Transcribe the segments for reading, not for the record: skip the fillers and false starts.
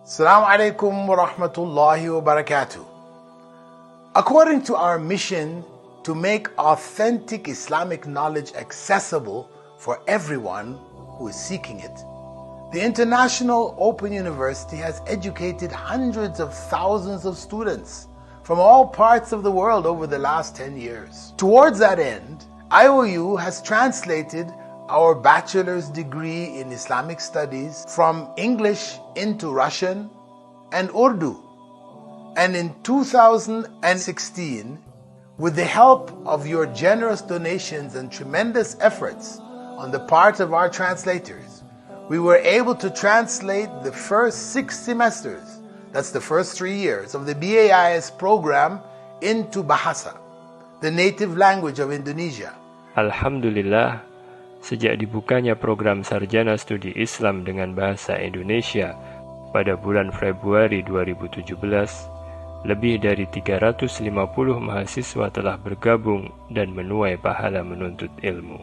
Assalamu alaikum wa rahmatullahi wa barakatuh. According to our mission to make authentic Islamic knowledge accessible for everyone who is seeking it, the International Open University has educated hundreds of thousands of students from all parts of the world over the last 10 years. Towards that end, IOU has translated our bachelor's degree in Islamic studies from English into Russian and Urdu. And in 2016, with the help of your generous donations and tremendous efforts on the part of our translators, we were able to translate the first 6 semesters, that's the first 3 years, of the BAIS program into Bahasa, the native language of Indonesia. Alhamdulillah, sejak dibukanya program Sarjana Studi Islam dengan Bahasa Indonesia pada bulan Februari 2017, lebih dari 350 mahasiswa telah bergabung dan menuai pahala menuntut ilmu.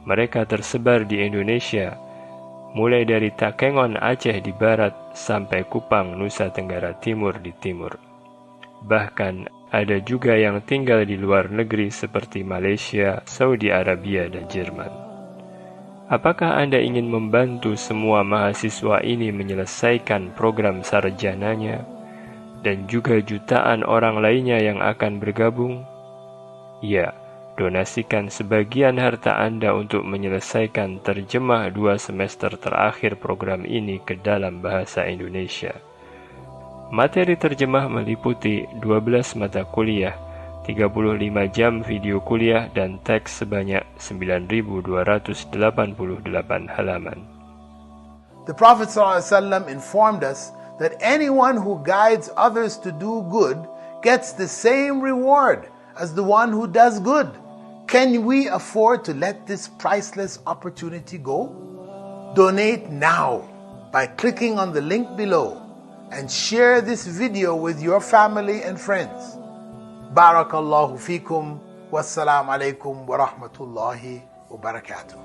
Mereka tersebar di Indonesia, mulai dari Takengon Aceh di barat sampai Kupang Nusa Tenggara Timur di timur. Bahkan ada juga yang tinggal di luar negeri seperti Malaysia, Saudi Arabia, dan Jerman. Apakah Anda ingin membantu semua mahasiswa ini menyelesaikan program sarjananya dan juga jutaan orang lainnya yang akan bergabung? Ya, donasikan sebagian harta Anda untuk menyelesaikan terjemah 2 semester terakhir program ini ke dalam bahasa Indonesia. Materi terjemah meliputi 12 mata kuliah, 35 jam video kuliah, dan teks sebanyak 9.288 halaman. The Prophet ﷺ informed us that anyone who guides others to do good gets the same reward as the one who does good. Can we afford to let this priceless opportunity go? Donate now by clicking on the link below and share this video with your family and friends. Barakallahu fikum. Wassalamu alaikum wa rahmatullahi wa barakatuh.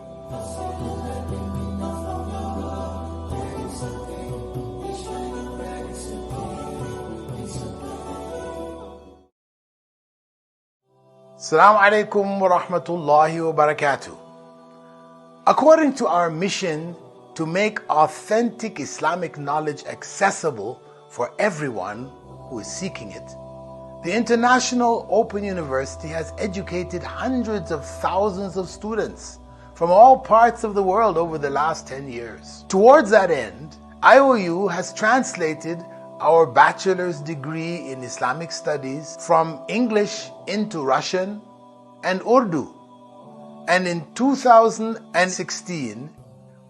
Assalamu alaikum wa rahmatullahi wa barakatuh. According to our mission to make authentic Islamic knowledge accessible for everyone who is seeking it, the International Open University has educated hundreds of thousands of students from all parts of the world over the last 10 years. Towards that end, IOU has translated our bachelor's degree in Islamic studies from English into Russian and Urdu. And in 2016,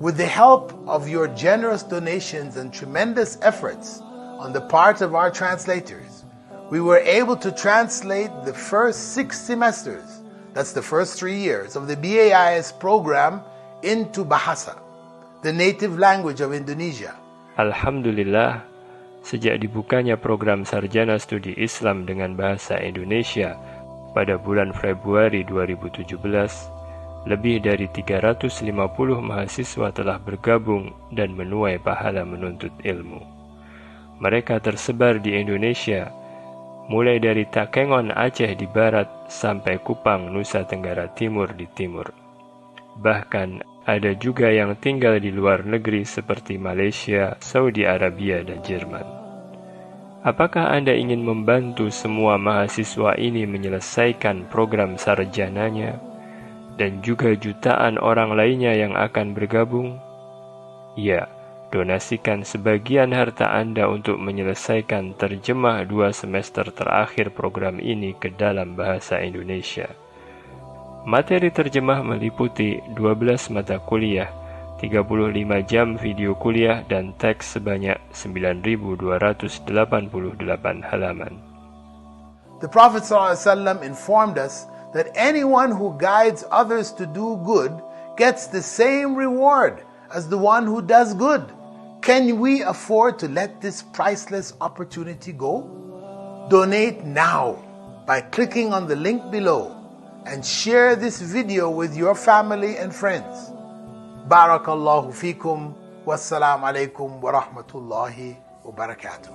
with the help of your generous donations and tremendous efforts on the part of our translators, we were able to translate the first 6 semesters, that's the first 3 years, of the BAIS program into Bahasa, the native language of Indonesia. Alhamdulillah, sejak dibukanya program Sarjana Studi Islam dengan Bahasa Indonesia pada bulan Februari 2017, lebih dari 350 mahasiswa telah bergabung dan menuai pahala menuntut ilmu. Mereka tersebar di Indonesia, mulai dari Takengon Aceh di barat sampai Kupang Nusa Tenggara Timur di timur. Bahkan ada juga yang tinggal di luar negeri seperti Malaysia, Saudi Arabia, dan Jerman. Apakah Anda ingin membantu semua mahasiswa ini menyelesaikan program sarjananya dan juga jutaan orang lainnya yang akan bergabung? Ya, donasikan sebagian harta Anda untuk menyelesaikan terjemah 2 semester terakhir program ini ke dalam bahasa Indonesia. Materi terjemah meliputi 12 mata kuliah, 35 jam video kuliah, dan teks sebanyak 9.288 halaman. The Prophet ﷺ informed us that anyone who guides others to do good gets the same reward as the one who does good. Can we afford to let this priceless opportunity go? Donate now by clicking on the link below and share this video with your family and friends. Barakallahu fikum. Wassalamu alaikum wa rahmatullahi wabarakatuh.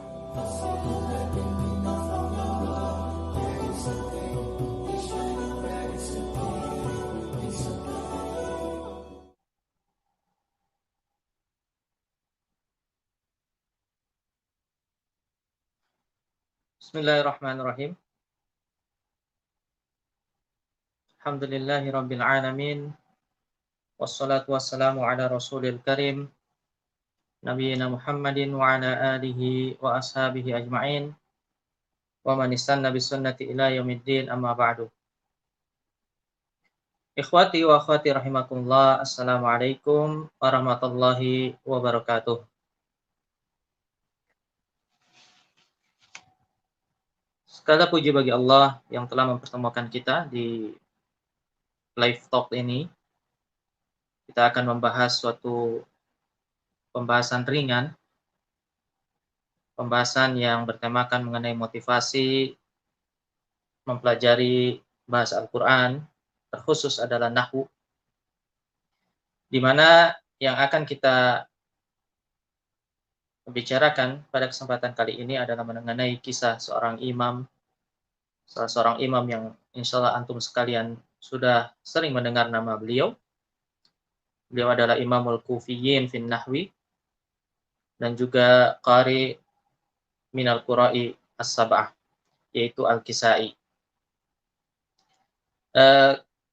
Bismillahirrahmanirrahim. Alhamdulillahi rabbil alamin. Wassalatu wassalamu ala rasulil karim. Nabiyina Muhammadin wa ala alihi wa ashabihi ajma'in. Wa man istanna bisunnati ila yaumiddin, amma ba'du. Ikhwati wa akhwati rahimakumullah. Assalamualaikum warahmatullahi wabarakatuh. Segala puji bagi Allah yang telah mempertemukan kita di live talk ini. Kita akan membahas suatu pembahasan ringan, pembahasan yang bertemakan mengenai motivasi mempelajari bahasa Al-Quran, terkhusus adalah nahwu, di mana yang akan kita bicarakan pada kesempatan kali ini adalah mengenai kisah seorang imam, salah seorang imam yang insya Allah antum sekalian sudah sering mendengar nama beliau. Beliau adalah Imamul Kufiyyin fin Nahwi dan juga Qari minal Qura'i as-Sab'ah, yaitu Al-Kisai.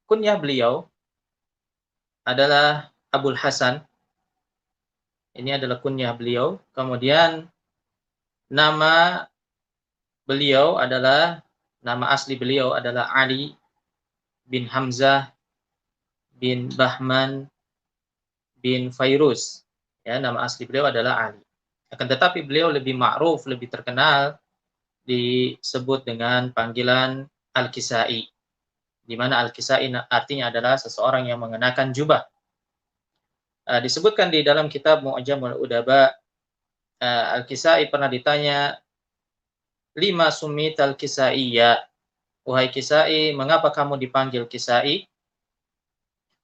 Kunyah beliau adalah Abul Hasan. Ini adalah kunyah beliau. Kemudian nama beliau adalah, nama asli beliau adalah Ali bin Hamzah bin Bahman bin Fairuz. Ya, nama asli beliau adalah Ali. Akan tetapi beliau lebih ma'ruf, lebih terkenal disebut dengan panggilan Al-Kisai, di mana Al-Kisai artinya adalah seseorang yang mengenakan jubah. Disebutkan di dalam kitab Mu'jamul Udaba, Al-Kisai pernah ditanya, lima sumit Al-Kisaiya, wahai Kisai, mengapa kamu dipanggil Kisai?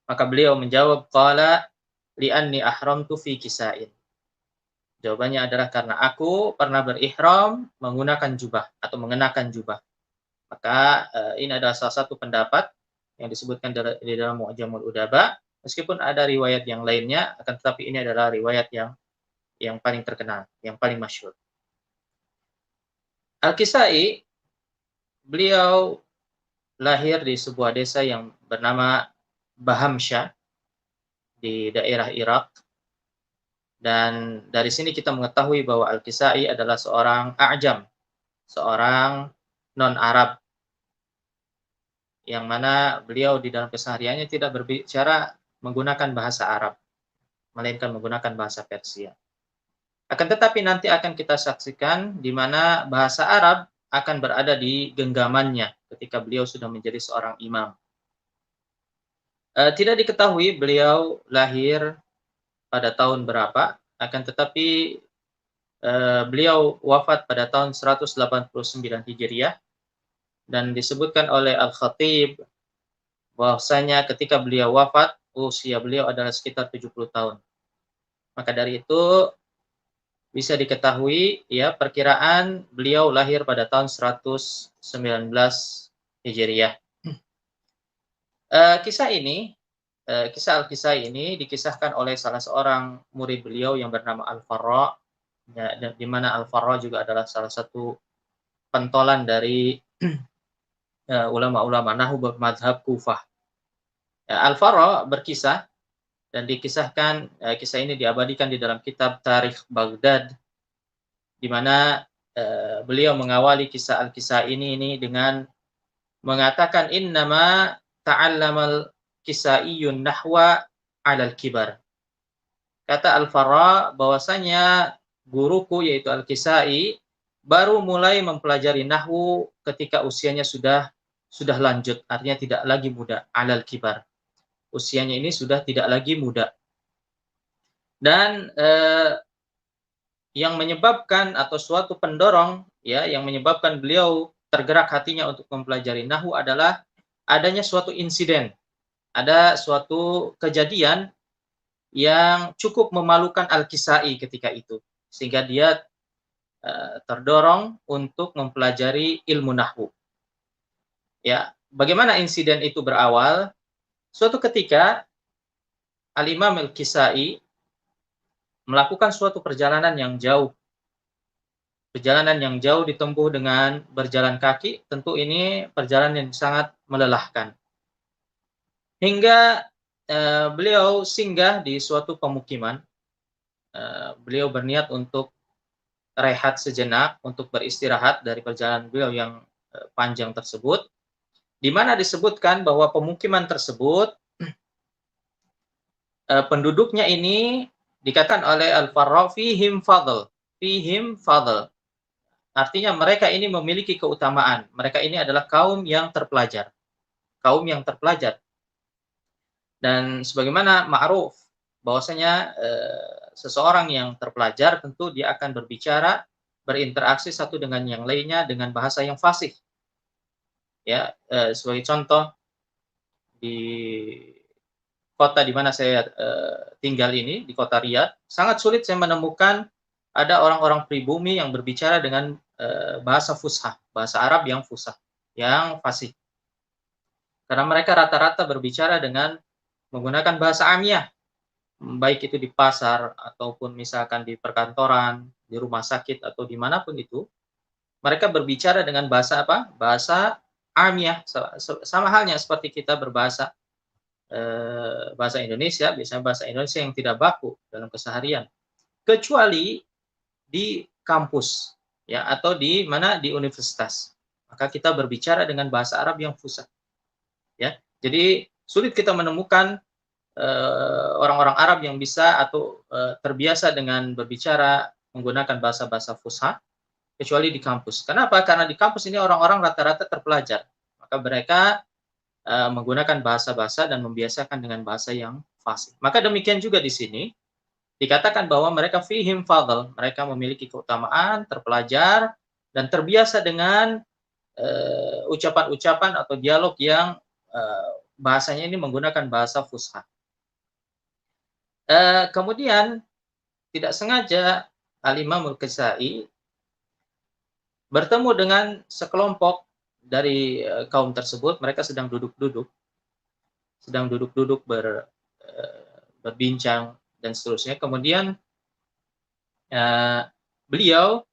Maka beliau menjawab, qala li'anni ahramtu fi kisain. Jawabannya adalah karena aku pernah berihram menggunakan jubah atau mengenakan jubah. Maka ini adalah salah satu pendapat yang disebutkan di dalam Mu'jamul Udaba. Meskipun ada riwayat yang lainnya, akan tetapi ini adalah riwayat yang paling terkenal, yang paling masyhur. Al-Kisai, beliau lahir di sebuah desa yang bernama Bahamsyah di daerah Irak. Dan dari sini kita mengetahui bahwa Al-Kisai adalah seorang a'jam, seorang non-Arab, yang mana beliau di dalam kesehariannya tidak berbicara menggunakan bahasa Arab, melainkan menggunakan bahasa Persia. Akan tetapi nanti akan kita saksikan di mana bahasa Arab akan berada di genggamannya ketika beliau sudah menjadi seorang imam. Tidak diketahui beliau lahir pada tahun berapa, akan tetapi beliau wafat pada tahun 189 Hijriah, dan disebutkan oleh Al-Khatib bahwasanya ketika beliau wafat, usia beliau adalah sekitar 70 tahun. Maka dari itu bisa diketahui ya, perkiraan beliau lahir pada tahun 119 Hijriah. Kisah Al-Kisai ini dikisahkan oleh salah seorang murid beliau yang bernama Al-Farra, ya, di mana Al-Farra juga adalah salah satu pentolan dari ulama-ulama nahwu bermadzhab Kufah. Al-Farra berkisah, dan dikisahkan, kisah ini diabadikan di dalam kitab Tarikh Baghdad, di mana beliau mengawali kisah Al-Kisai ini dengan mengatakan, innama ta'allamal Kisaiyun nahwa alal kibar. Kata Al-Farra bahwasanya guruku yaitu Al-Kisai baru mulai mempelajari nahwu ketika usianya sudah lanjut, artinya tidak lagi muda, alal kibar. Usianya ini sudah tidak lagi muda. Dan yang menyebabkan atau suatu pendorong ya yang menyebabkan beliau tergerak hatinya untuk mempelajari nahwu adalah adanya suatu insiden. Ada suatu kejadian yang cukup memalukan Al-Kisai ketika itu, sehingga dia terdorong untuk mempelajari ilmu nahwu. Ya, bagaimana insiden itu berawal? Suatu ketika Al-Imam Al-Kisai melakukan suatu perjalanan yang jauh. Perjalanan yang jauh ditempuh dengan berjalan kaki, tentu ini perjalanan yang sangat melelahkan. Hingga beliau singgah di suatu pemukiman. Beliau berniat untuk rehat sejenak, untuk beristirahat dari perjalanan beliau yang panjang tersebut, di mana disebutkan bahwa pemukiman tersebut penduduknya ini dikatakan oleh Al-Farra fihim fadl. Artinya mereka ini memiliki keutamaan. Mereka ini adalah kaum yang terpelajar. Dan sebagaimana ma'ruf bahwasanya seseorang yang terpelajar tentu dia akan berbicara, berinteraksi satu dengan yang lainnya dengan bahasa yang fasih. Ya, sebagai contoh di kota di mana saya tinggal ini, di kota Riyadh, sangat sulit saya menemukan ada orang-orang pribumi yang berbicara dengan bahasa fusha, bahasa Arab yang fusha, yang fasih. Karena mereka rata-rata berbicara dengan menggunakan bahasa amiyah, baik itu di pasar ataupun misalkan di perkantoran, di rumah sakit atau dimanapun itu, mereka berbicara dengan bahasa apa? Bahasa amiyah, sama halnya seperti kita berbahasa bahasa Indonesia, biasanya bahasa Indonesia yang tidak baku dalam keseharian, kecuali di kampus, ya, atau di mana di universitas, maka kita berbicara dengan bahasa Arab yang fusha, ya. Jadi sulit kita menemukan orang-orang Arab yang bisa atau terbiasa dengan berbicara menggunakan bahasa-bahasa fusha, kecuali di kampus. Kenapa? Karena di kampus ini orang-orang rata-rata terpelajar, maka mereka menggunakan bahasa-bahasa dan membiasakan dengan bahasa yang fasih. Maka demikian juga di sini dikatakan bahwa mereka fihim fadl, mereka memiliki keutamaan, terpelajar dan terbiasa dengan ucapan-ucapan atau dialog yang bahasanya ini menggunakan bahasa fusha. Kemudian tidak sengaja Al-Imam Al-Kisai bertemu dengan sekelompok dari kaum tersebut. Mereka sedang duduk-duduk berbincang dan seterusnya. Kemudian beliau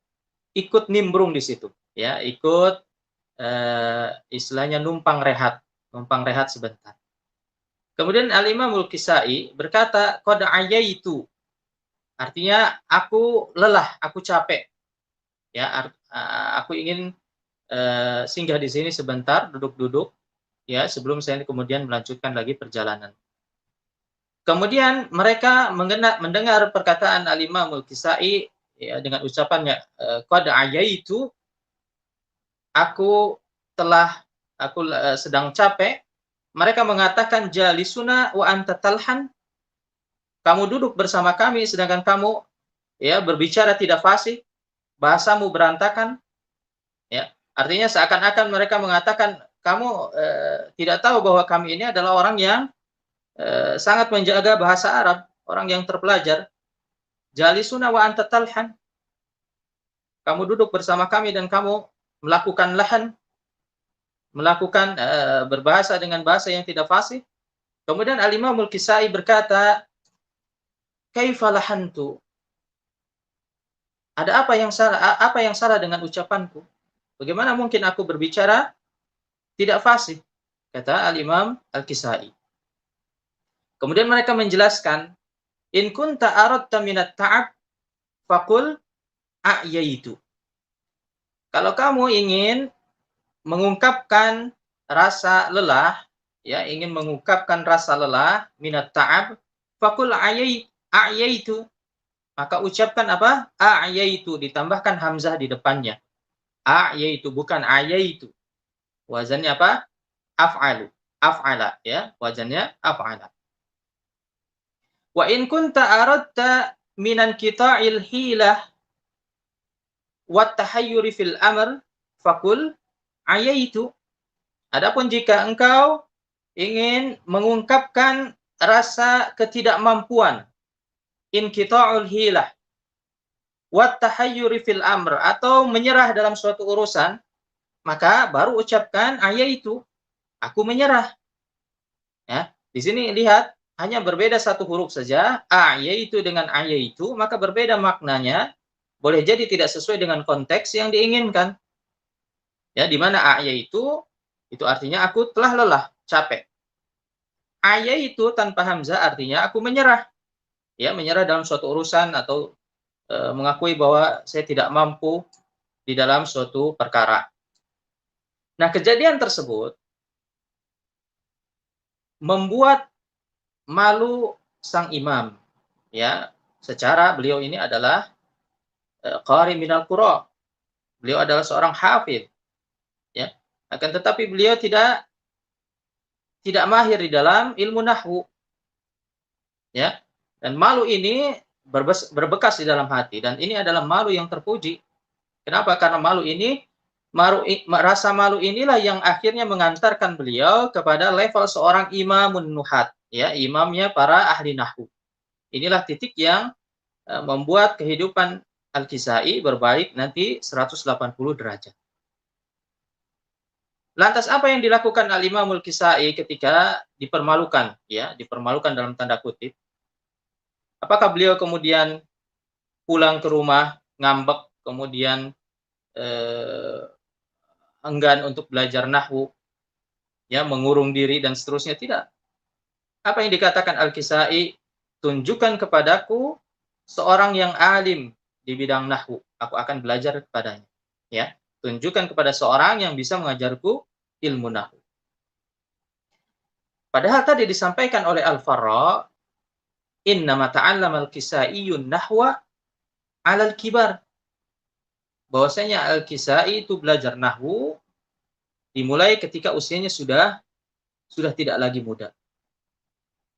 ikut nimbrung di situ, ya, ikut istilahnya numpang rehat sebentar. Kemudian Al-Imam Al-Kisai berkata, qad ayaitu, artinya aku lelah, aku capek, ya, aku ingin singgah di sini sebentar, duduk-duduk, ya, sebelum saya kemudian melanjutkan lagi perjalanan. Kemudian mereka mendengar perkataan Al-Imam Al-Kisai, ya, dengan ucapannya qad ayaitu, aku sedang capek. Mereka mengatakan jalisuna wa anta talhan, kamu duduk bersama kami sedangkan kamu, ya, berbicara tidak fasih, bahasamu berantakan, ya. Artinya seakan-akan mereka mengatakan kamu tidak tahu bahwa kami ini adalah orang yang sangat menjaga bahasa Arab, orang yang terpelajar. Jalisuna wa anta talhan, kamu duduk bersama kami dan kamu melakukan lahan, melakukan berbahasa dengan bahasa yang tidak fasih. Kemudian Al-Imam Al-Kisai berkata, kaifa lahantu, ada apa yang salah dengan ucapanku? Bagaimana mungkin aku berbicara tidak fasih? Kata Al-Imam Al-Kisai. Kemudian mereka menjelaskan, in kunta aradta minat ta'ab faqul a'yaitu. Kalau kamu ingin mengungkapkan rasa lelah, ya, ingin mengungkapkan rasa lelah, minat ta'ab, faqul a'yaitu, maka ucapkan apa? A'yaitu, ditambahkan hamzah di depannya. A'yaitu, bukan a'yaitu. Wazannya apa? Af'ala, ya, wazannya af'ala. Wa in kunta aradta minan qita'il hilah wa tahayyuri fil amr faqul ayaitu. Adapun jika engkau ingin mengungkapkan rasa ketidakmampuan, inqita'ul hilah, wat tahayyuri fil amr, atau menyerah dalam suatu urusan, maka baru ucapkan ayaitu, aku menyerah. Ya, di sini lihat hanya berbeda satu huruf saja, ayaitu dengan ayaitu, maka berbeda maknanya. Boleh jadi tidak sesuai dengan konteks yang diinginkan. Ya, di mana ayaitu itu artinya aku telah lelah, capek. Ayaitu tanpa hamzah artinya aku menyerah. Ya, menyerah dalam suatu urusan atau mengakui bahwa saya tidak mampu di dalam suatu perkara. Nah, kejadian tersebut membuat malu sang imam. Ya, secara beliau ini adalah qari minal qura. Beliau adalah seorang hafidz, ya. Akan tetapi beliau tidak mahir di dalam ilmu nahwu, ya. Dan malu ini berbekas di dalam hati, dan ini adalah malu yang terpuji. Kenapa? Karena rasa malu inilah yang akhirnya mengantarkan beliau kepada level seorang imamun nuhat, ya, imamnya para ahli nahwu. Inilah titik yang membuat kehidupan Al-Kisai berbalik nanti 180 derajat. Lantas apa yang dilakukan Al-Imam Al-Kisai ketika dipermalukan, ya, dipermalukan dalam tanda kutip? Apakah beliau kemudian pulang ke rumah, ngambek, kemudian enggan untuk belajar nahwu, ya, mengurung diri dan seterusnya? Tidak. Apa yang dikatakan Al-Kisai? Tunjukkan kepadaku seorang yang alim di bidang nahwu, aku akan belajar kepadanya. Ya, tunjukkan kepada seorang yang bisa mengajarku ilmu nahwu. Padahal tadi disampaikan oleh Al-Farra, innama ta'allama al-Kisaiyun nahwa 'alal kibar. Bahwasanya Al-Kisai itu belajar nahwu dimulai ketika usianya sudah tidak lagi muda.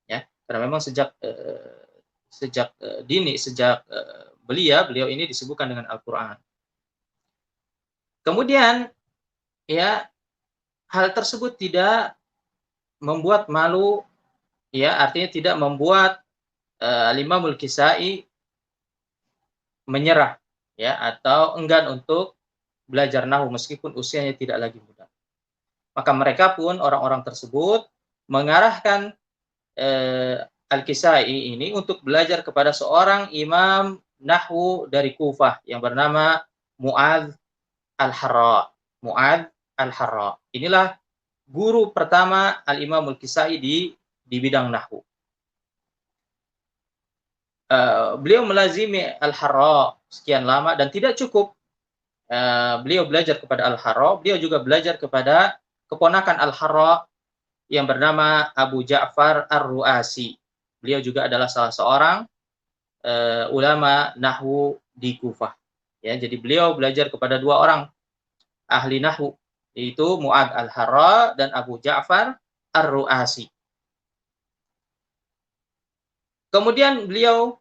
Ya, karena memang sejak dini, beliau ini disebutkan dengan Al-Qur'an. Kemudian, ya, hal tersebut tidak membuat malu, ya, artinya tidak membuat Al-Imam Al-Kisai menyerah, ya, atau enggan untuk belajar nahwu meskipun usianya tidak lagi muda. Maka mereka pun, orang-orang tersebut, mengarahkan Al-Kisai ini untuk belajar kepada seorang imam nahwu dari Kufah yang bernama Mu'adz Al-Harra. Mu'adz Al-Harra. Inilah guru pertama Al-Imam Al-Kisai di bidang nahwu. Beliau melazimi Al-Harra sekian lama dan tidak cukup beliau belajar kepada Al-Harra, beliau juga belajar kepada keponakan Al-Harra yang bernama Abu Ja'far Ar-Ru'asi. Beliau juga adalah salah seorang ulama nahwu di Kufah. Ya, jadi beliau belajar kepada dua orang ahli nahwu, yaitu Mu'adz Al-Harra dan Abu Ja'far Ar-Ru'asi. Kemudian beliau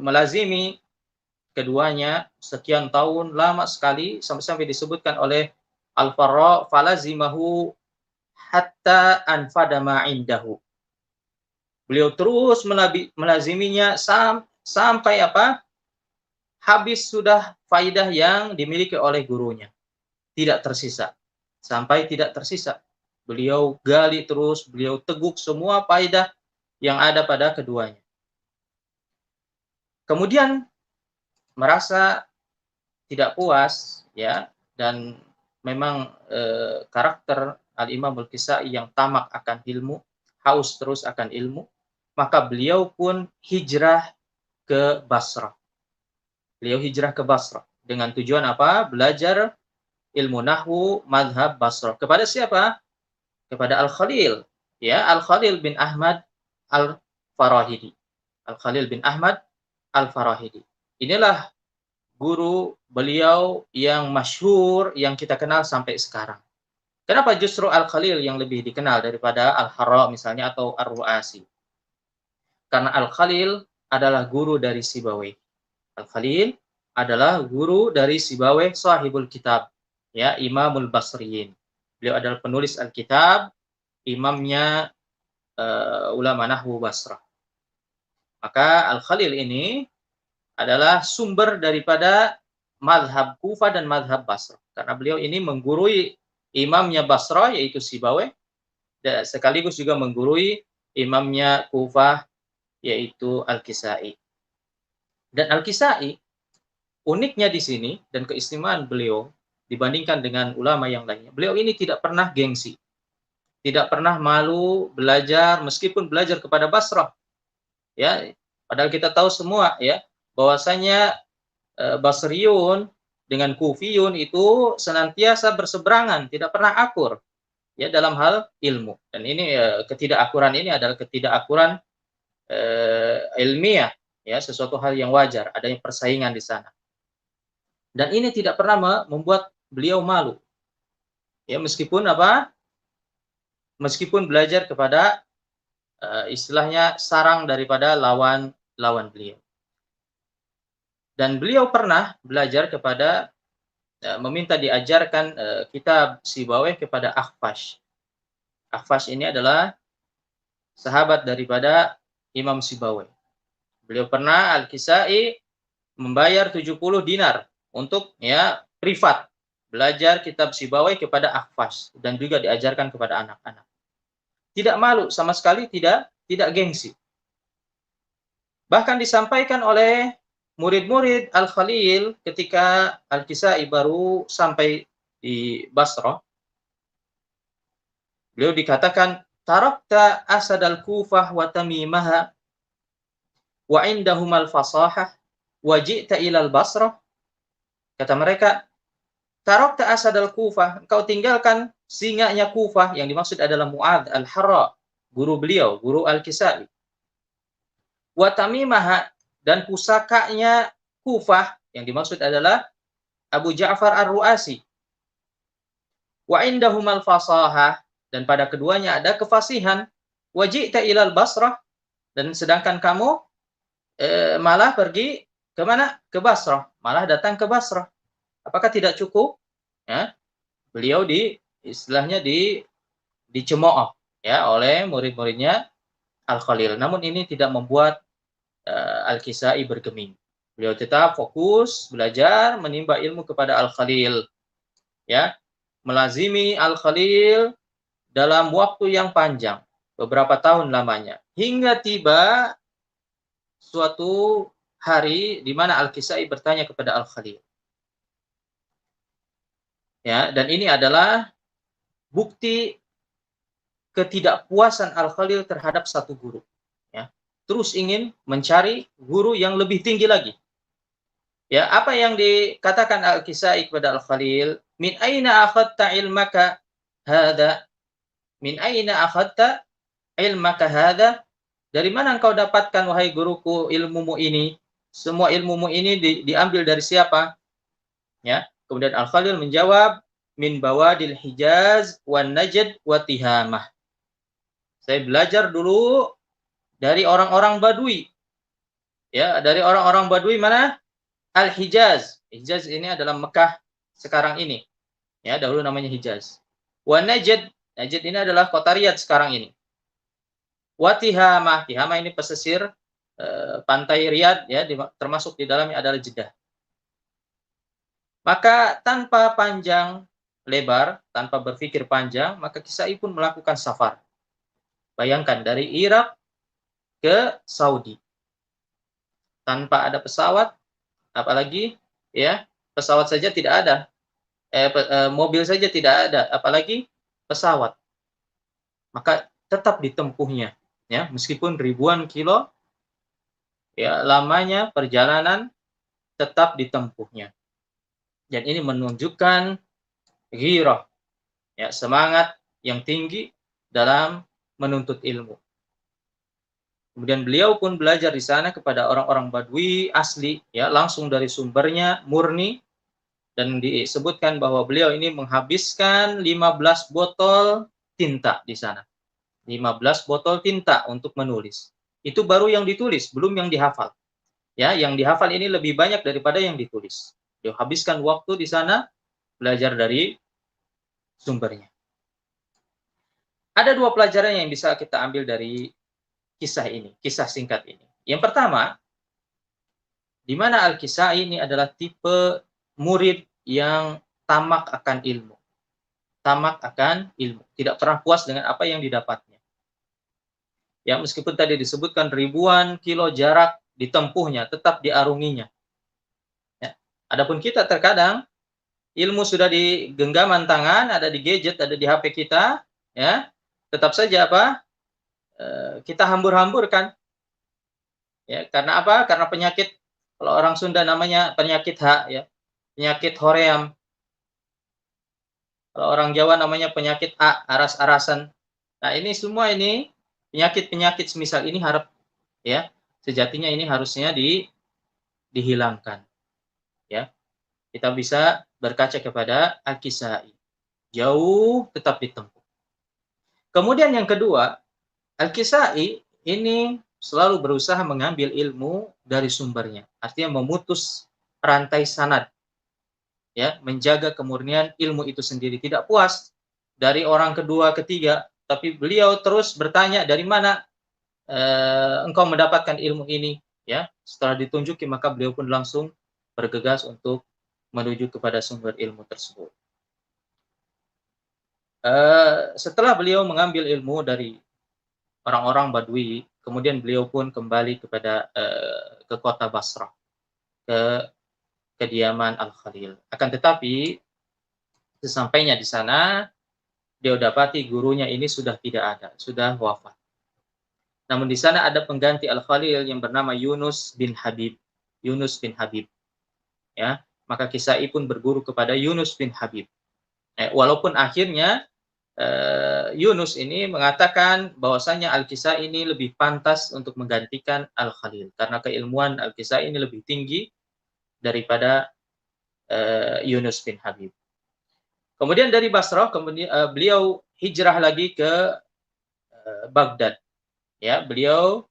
melazimi keduanya sekian tahun, lama sekali, sampai disebutkan oleh Al-Farra, falazimahu hatta anfada ma indahu. Beliau terus melaziminya sampai apa? Habis sudah faidah yang dimiliki oleh gurunya. Tidak tersisa. Sampai tidak tersisa. Beliau gali terus, beliau teguk semua faidah yang ada pada keduanya. Kemudian merasa tidak puas, ya, dan memang karakter Al-Imam Al-Kisai yang tamak akan ilmu, haus terus akan ilmu, maka beliau pun hijrah ke Basrah. Beliau hijrah ke Basrah dengan tujuan apa? Belajar ilmu nahwu mazhab Basrah. Kepada siapa? Kepada Al-Khalil, ya, Al-Khalil bin Ahmad Al-Farahidi. Al-Khalil bin Ahmad Al-Farahidi. Inilah guru beliau yang masyhur, yang kita kenal sampai sekarang. Kenapa justru Al-Khalil yang lebih dikenal daripada Al-Harra misalnya atau Ar-Ru'asi? Karena Al-Khalil adalah guru dari Sibawayh. Al-Khalil adalah guru dari Sibawayh sahibul kitab, ya, Imamul Basriyin. Beliau adalah penulis Alkitab, imamnya ulama nahwu Basrah. Maka Al-Khalil ini adalah sumber daripada mazhab Kufah dan mazhab Basrah. Karena beliau ini menggurui imamnya Basrah, yaitu Sibawayh, dan sekaligus juga menggurui imamnya Kufah, yaitu Al-Kisai. Dan Al-Kisai, uniknya di sini, dan keistimewaan beliau, dibandingkan dengan ulama yang lainnya, beliau ini tidak pernah gengsi. Tidak pernah malu belajar, meskipun belajar kepada Basrah. Ya, padahal kita tahu semua ya, bahwasanya Basriyun dengan Kufiyun itu senantiasa berseberangan, tidak pernah akur ya dalam hal ilmu. Dan ini ketidakakuran ini adalah ketidakakuran ilmiah ya, sesuatu hal yang wajar, adanya persaingan di sana. Dan ini tidak pernah membuat beliau malu. Ya, meskipun apa? Meskipun belajar kepada istilahnya sarang daripada lawan beliau. Dan beliau pernah belajar kepada meminta diajarkan kitab Sibawayh kepada Akhfash. Akhfash ini adalah sahabat daripada Imam Sibawayh. Beliau pernah Al-Kisai membayar 70 dinar untuk ya privat belajar kitab Sibawayh kepada Akhfash dan juga diajarkan kepada anak-anak. Tidak malu sama sekali, tidak gengsi. Bahkan disampaikan oleh murid-murid Al-Khalil ketika Al-Kisai baru sampai di Basrah. Beliau dikatakan, tarakta asad al-Kufah wa tamimaha wa indahum al-fasahah wa ji'ta ilal Basrah. Kata mereka, tarakta asad al-Kufah, engkau tinggalkan singanya Kufah, yang dimaksud adalah Mu'adz al-Harra, guru beliau, guru Al-Kisai. Wa tamimaha, dan pusakanya Kufah, yang dimaksud adalah Abu Ja'far Ar-Ru'asi. Wa indahum al-fasahah, dan pada keduanya ada kefasihan. Wa ji'ta ilal Basrah, dan sedangkan kamu malah pergi ke mana? Ke Basrah, malah datang ke Basrah. Apakah tidak cukup? Ya, beliau istilahnya dicemooh ya oleh murid-muridnya Al-Khalil. Namun ini tidak membuat Al-Kisai bergeming. Beliau tetap fokus belajar menimba ilmu kepada Al-Khalil. Ya, melazimi Al-Khalil dalam waktu yang panjang, beberapa tahun lamanya, hingga tiba suatu hari di mana Al-Kisai bertanya kepada Al-Khalil. Ya, dan ini adalah bukti ketidakpuasan Al-Khalil terhadap satu guru. Ya, terus ingin mencari guru yang lebih tinggi lagi. Ya, apa yang dikatakan Al-Kisai kepada Al-Khalil? Min aina akhadta ilmaka hadha? Min aina akhadta ilmaka hadha? Dari mana engkau dapatkan, wahai guruku, ilmumu ini? Semua ilmumu ini diambil dari siapa? Ya, kemudian Al-Khalil menjawab, min bawadil Hijaz wan Najd wa Tihamah. Saya belajar dulu dari orang-orang Badui. Ya, dari orang-orang Badui mana? Al-Hijaz. Hijaz ini adalah Mekah sekarang ini. Ya, dahulu namanya Hijaz. Wa Najd. Najd ini adalah kota Riyadh sekarang ini. Wa Tihamah. Tihamah ini pesisir pantai Riyadh, ya, termasuk di dalamnya adalah Jeddah. Maka tanpa panjang lebar, tanpa berpikir panjang, maka Kisai pun melakukan safar. Bayangkan dari Irak ke Saudi. Tanpa ada pesawat, apalagi ya, pesawat saja tidak ada. Mobil saja tidak ada, apalagi pesawat. Maka tetap ditempuhnya, ya, meskipun ribuan kilo, ya, lamanya perjalanan tetap ditempuhnya. Dan ini menunjukkan ghirah, ya, semangat yang tinggi dalam menuntut ilmu. Kemudian beliau pun belajar di sana kepada orang-orang Badui asli, ya, langsung dari sumbernya, murni. Dan disebutkan bahwa beliau ini menghabiskan 15 botol tinta di sana. 15 botol tinta untuk menulis. Itu baru yang ditulis, belum yang dihafal. Ya, yang dihafal ini lebih banyak daripada yang ditulis. Dia habiskan waktu di sana belajar dari sumbernya. Ada dua pelajaran yang bisa kita ambil dari kisah ini, kisah singkat ini. Yang pertama, di mana Al-Kisai ini adalah tipe murid yang tamak akan ilmu. Tamak akan ilmu, tidak pernah puas dengan apa yang didapatnya. Ya, meskipun tadi disebutkan ribuan kilo jarak ditempuhnya, tetap diarunginya. Ya. Adapun kita terkadang ilmu sudah di genggaman tangan, ada di gadget, ada di HP kita, ya. Tetap saja apa? Kita hambur-hamburkan. Ya, karena apa? Karena penyakit, kalau orang Sunda namanya penyakit H, ya. Penyakit hoream. Kalau orang Jawa namanya penyakit A, aras-arasan. Nah, ini semua ini penyakit-penyakit semisal ini ya, sejatinya ini harusnya dihilangkan. Ya. Kita bisa berkaca kepada Al-Kisai. Jauh tetap ditempuh. Kemudian yang kedua, Al-Kisai ini selalu berusaha mengambil ilmu dari sumbernya. Artinya memutus rantai sanad. Ya, menjaga kemurnian ilmu itu sendiri. Tidak puas dari orang kedua, ketiga, tapi beliau terus bertanya, dari mana engkau mendapatkan ilmu ini? Ya, setelah ditunjuki maka beliau pun langsung bergegas untuk menuju kepada sumber ilmu tersebut. Setelah beliau mengambil ilmu dari orang-orang Badui, kemudian beliau pun kembali ke kota Basrah, ke kediaman Al-Khalil. Akan tetapi sesampainya di sana, dia dapati gurunya ini sudah tidak ada, sudah wafat. Namun di sana ada pengganti Al-Khalil yang bernama Yunus bin Habib. Yunus bin Habib. Ya, maka Kisai pun berguru kepada Yunus bin Habib. Walaupun akhirnya Yunus ini mengatakan bahwasanya Al-Kisai ini lebih pantas untuk menggantikan Al-Khalil karena keilmuan Al-Kisai ini lebih tinggi daripada Yunus bin Habib. Kemudian dari Basrah, beliau hijrah lagi ke Baghdad. Ya, beliau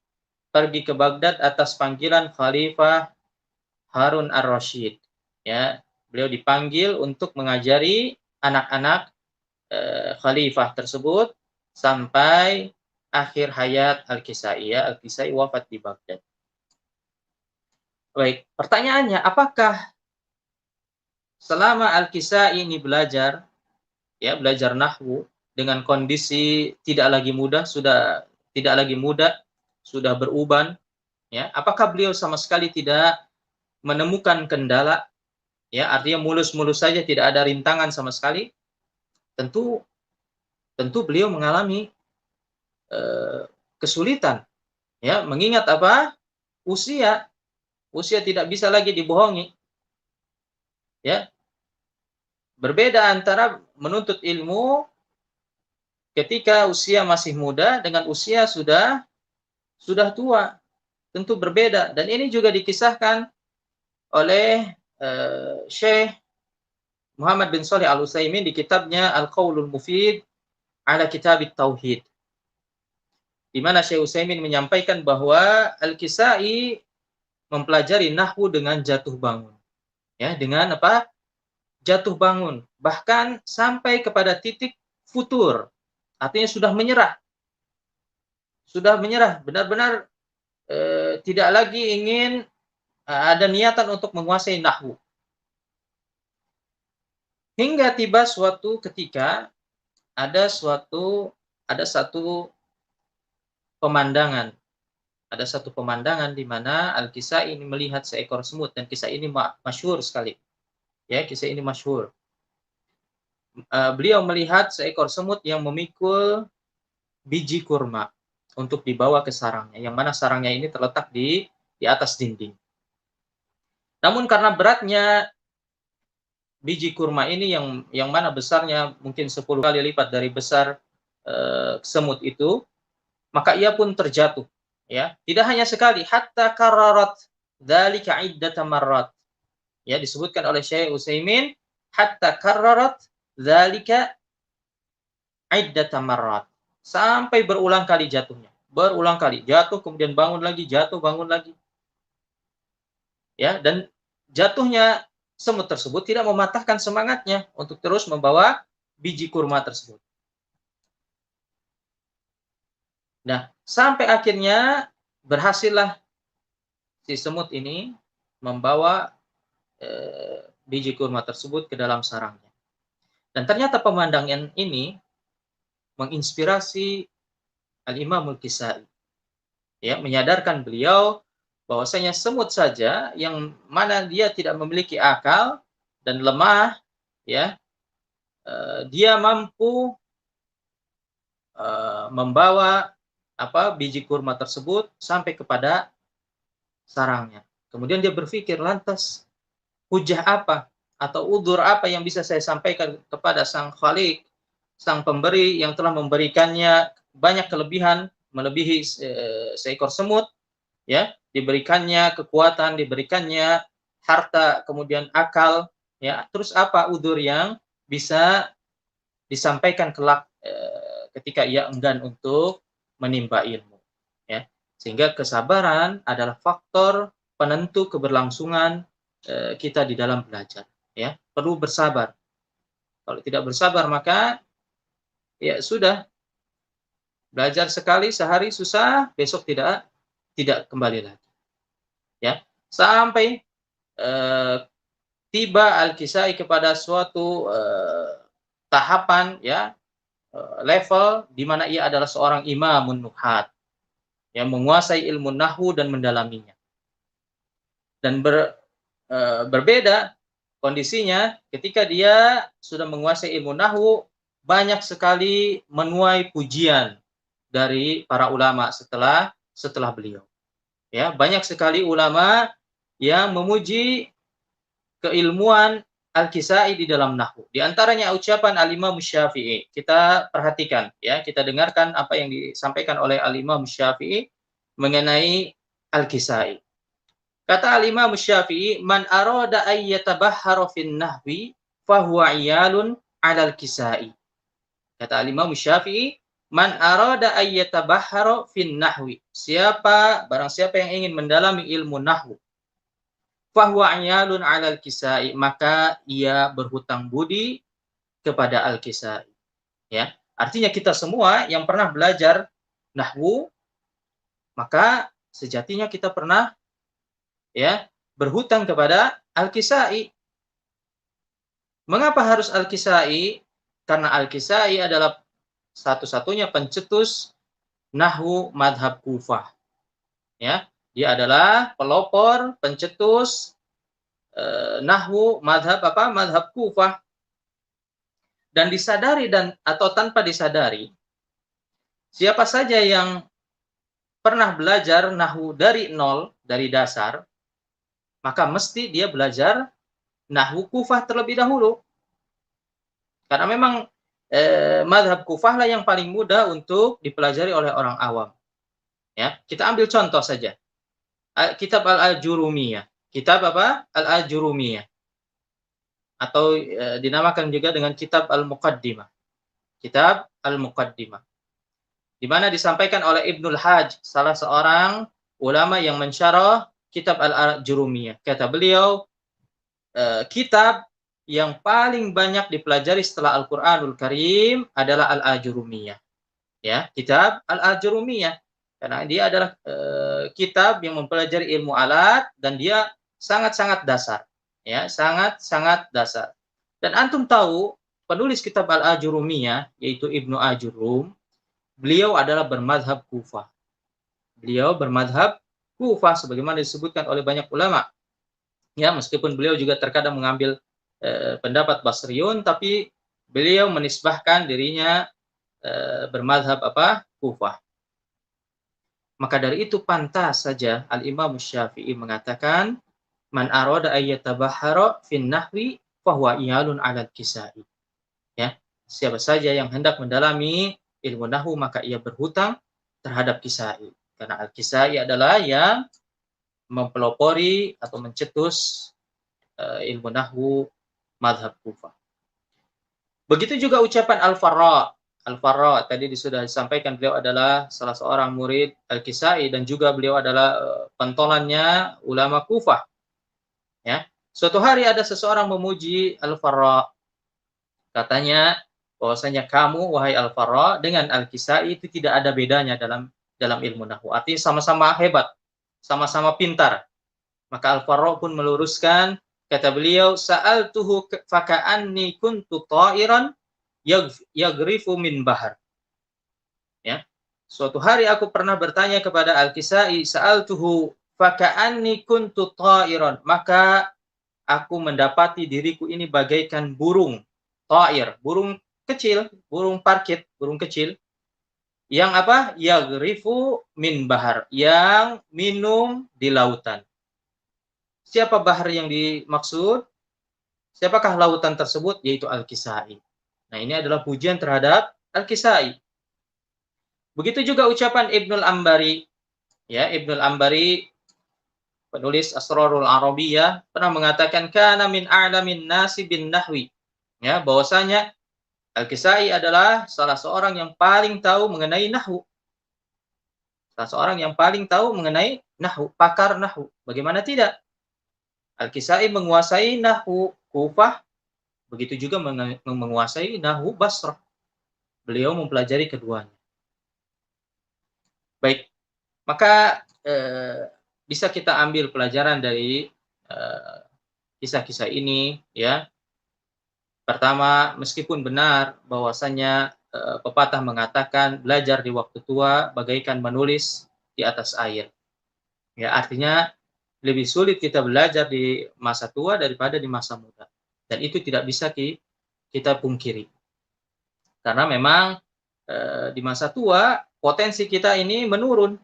pergi ke Baghdad atas panggilan Khalifah Harun ar-Rasyid. Ya, beliau dipanggil untuk mengajari anak-anak khalifah tersebut sampai akhir hayat Al-Kisai. Ya, Al-Kisai wafat di Baghdad. Baik, pertanyaannya, apakah selama Al-Kisai ini belajar nahwu dengan kondisi tidak lagi muda, sudah beruban, ya, apakah beliau sama sekali tidak menemukan kendala, ya, artinya mulus-mulus saja, tidak ada rintangan sama sekali? Tentu beliau mengalami kesulitan, ya, mengingat apa? Usia tidak bisa lagi dibohongi. Ya. Berbeda antara menuntut ilmu ketika usia masih muda dengan usia sudah tua. Tentu berbeda, dan ini juga dikisahkan oleh Syekh Muhammad bin Shalih Al-Utsaimin di kitabnya Al-Qaulul Mufid ala Kitab Tauhid, di mana Syekh Utsaimin menyampaikan bahwa Al-Kisai mempelajari nahwu dengan jatuh bangun. Ya, dengan apa? Jatuh bangun, bahkan sampai kepada titik futur. Artinya sudah menyerah. Benar-benar tidak lagi ingin ada niatan untuk menguasai nahwu. Hingga tiba suatu ketika ada satu pemandangan. Ada satu pemandangan di mana Al-Kisai ini melihat seekor semut, dan kisah ini masyhur sekali. Ya, kisah ini masyhur. Beliau melihat seekor semut yang memikul biji kurma untuk dibawa ke sarangnya, yang mana sarangnya ini terletak di atas dinding. Namun karena beratnya biji kurma ini yang mana besarnya mungkin 10 kali lipat dari besar semut itu, maka ia pun terjatuh. Ya, tidak hanya sekali, hatta kararat dzalika iddata marrat. Ya, disebutkan oleh Syekh Utsaimin, hatta kararat dzalika iddata marrat. Sampai berulang kali jatuhnya. Berulang kali, jatuh kemudian bangun lagi, jatuh bangun lagi. Ya, dan jatuhnya semut tersebut tidak mematahkan semangatnya untuk terus membawa biji kurma tersebut. Nah, sampai akhirnya berhasillah si semut ini membawa biji kurma tersebut ke dalam sarangnya. Dan ternyata pemandangan ini menginspirasi Al-Imam Al-Kisai, ya, menyadarkan beliau bahwasanya semut saja yang mana dia tidak memiliki akal dan lemah, ya, dia mampu membawa biji kurma tersebut sampai kepada sarangnya. Kemudian dia berpikir, lantas hujah apa atau udzur apa yang bisa saya sampaikan kepada Sang Khalik, Sang Pemberi yang telah memberikannya banyak kelebihan melebihi seekor semut, ya, diberikannya kekuatan, diberikannya harta, kemudian akal, ya. Terus apa udzur yang bisa disampaikan kelak ketika ia enggan untuk menimba ilmu, ya. Sehingga kesabaran adalah faktor penentu keberlangsungan kita di dalam belajar, ya. Perlu bersabar. Kalau tidak bersabar maka ya sudah, belajar sekali sehari susah, besok tidak kembali lagi, ya. Sampai tiba Al-Kisai kepada suatu tahapan, ya, level di mana ia adalah seorang imamun nuhat yang menguasai ilmu nahwu dan mendalaminya. Dan berbeda kondisinya ketika dia sudah menguasai ilmu nahwu, banyak sekali menuai pujian dari para ulama setelah beliau. Ya, banyak sekali ulama yang memuji keilmuan Al-Kisai di dalam nahwu. Di antaranya ucapan Al-Imam Syafi'i. Kita perhatikan, ya, kita dengarkan apa yang disampaikan oleh Al-Imam Syafi'i mengenai Al-Kisai. Kata Al-Imam Syafi'i, "Man arada ay yatabahhara fin nahwi fahuwa iyalun 'alal Kisai." Kata Al-Imam Syafi'i, "Man arada ay yatabahhara fin nahwi." Barang siapa yang ingin mendalami ilmu nahwu, fahuwa iyalun 'alal Kisai, maka ia berhutang budi kepada Al-Kisai. Ya, artinya kita semua yang pernah belajar nahwu, maka sejatinya kita pernah, ya, berhutang kepada Al-Kisai. Mengapa harus Al-Kisai? Karena Al-Kisai adalah satu-satunya pencetus nahwu madhab Kufah. Ya, dia adalah pelopor, pencetus nahwu madhab madhab Kufah. Dan disadari atau tanpa disadari, siapa saja yang pernah belajar nahwu dari nol, dari dasar, maka mesti dia belajar nahwu Kufah terlebih dahulu. Karena memang madhab Kufah lah yang paling mudah untuk dipelajari oleh orang awam. Ya, kita ambil contoh saja. Kitab Al-Ajurumiyah. Kitab Al-Ajurumiyah. Atau dinamakan juga dengan Kitab Al-Muqaddimah. Kitab Al-Muqaddimah. Di mana disampaikan oleh Ibnul Hajj, salah seorang ulama yang mensyarah Kitab Al-Ajurumiyah. Kata beliau, kitab yang paling banyak dipelajari setelah Al-Qur'anul Karim adalah Al-Ajurumiyah. Ya, Kitab Al-Ajurumiyah. Karena dia adalah kitab yang mempelajari ilmu alat dan dia sangat-sangat dasar. Ya, sangat-sangat dasar. Dan antum tahu, penulis kitab Al-Ajurumiyah yaitu Ibnu Ajurum, beliau adalah bermadhab Kufah. Beliau bermadhab Kufah sebagaimana disebutkan oleh banyak ulama. Ya, meskipun beliau juga terkadang mengambil pendapat Basriyun, tapi beliau menisbahkan dirinya bermadhab Kufah. Maka dari itu pantas saja Al-Imam Syafi'i mengatakan, "Man arada ayyatabahhara fin nahwi fahuwa iyalun 'alal Kisai." Ya, siapa saja yang hendak mendalami ilmu nahwu maka ia berhutang terhadap Kisai. Karena Al-Kisai adalah yang mempelopori atau mencetus ilmu nahwu madhab Kufah. Begitu juga ucapan Al-Farra. Al-Farra tadi sudah disampaikan, beliau adalah salah seorang murid Al-Kisai dan juga beliau adalah pentolannya ulama Kufah. Ya. Suatu hari ada seseorang memuji Al-Farra. Katanya bahwasanya kamu wahai Al-Farra dengan Al-Kisai itu tidak ada bedanya dalam ilmu nahwu. Artinya sama-sama hebat, sama-sama pintar. Maka Al-Farra pun meluruskan, kata beliau, sa'altuhu faka'anni kuntu ta'iran yagrifu min bahar. Ya. Suatu hari aku pernah bertanya kepada Al-Kisai, sa'altuhu faka'anni kuntu ta'iran, maka aku mendapati diriku ini bagaikan burung ta'ir, burung kecil, burung parkit, burung kecil yang apa? Yagrifu min bahar, yang minum di lautan. Siapa bahar yang dimaksud? Siapakah lautan tersebut? Yaitu Al-Kisai. Nah, ini adalah pujian terhadap Al-Kisai. Begitu juga ucapan Ibnul Ambari. Ya, Ibnul Ambari, penulis Asrarul Arabiyah, pernah mengatakan kana min a'lamin nasi bin nahwi. Ya, bahwasanya Al-Kisai adalah salah seorang yang paling tahu mengenai nahwu. Salah seorang yang paling tahu mengenai nahwu, pakar nahwu. Bagaimana tidak? Al-Kisai menguasai nahwu Kufah, begitu juga menguasai nahwu Basrah. Beliau mempelajari keduanya. Baik, maka bisa kita ambil pelajaran dari kisah-kisah ini, ya. Pertama, meskipun benar bahwasanya pepatah mengatakan belajar di waktu tua bagaikan menulis di atas air. Ya, artinya lebih sulit kita belajar di masa tua daripada di masa muda. Dan itu tidak bisa kita pungkiri. Karena memang di masa tua potensi kita ini menurun.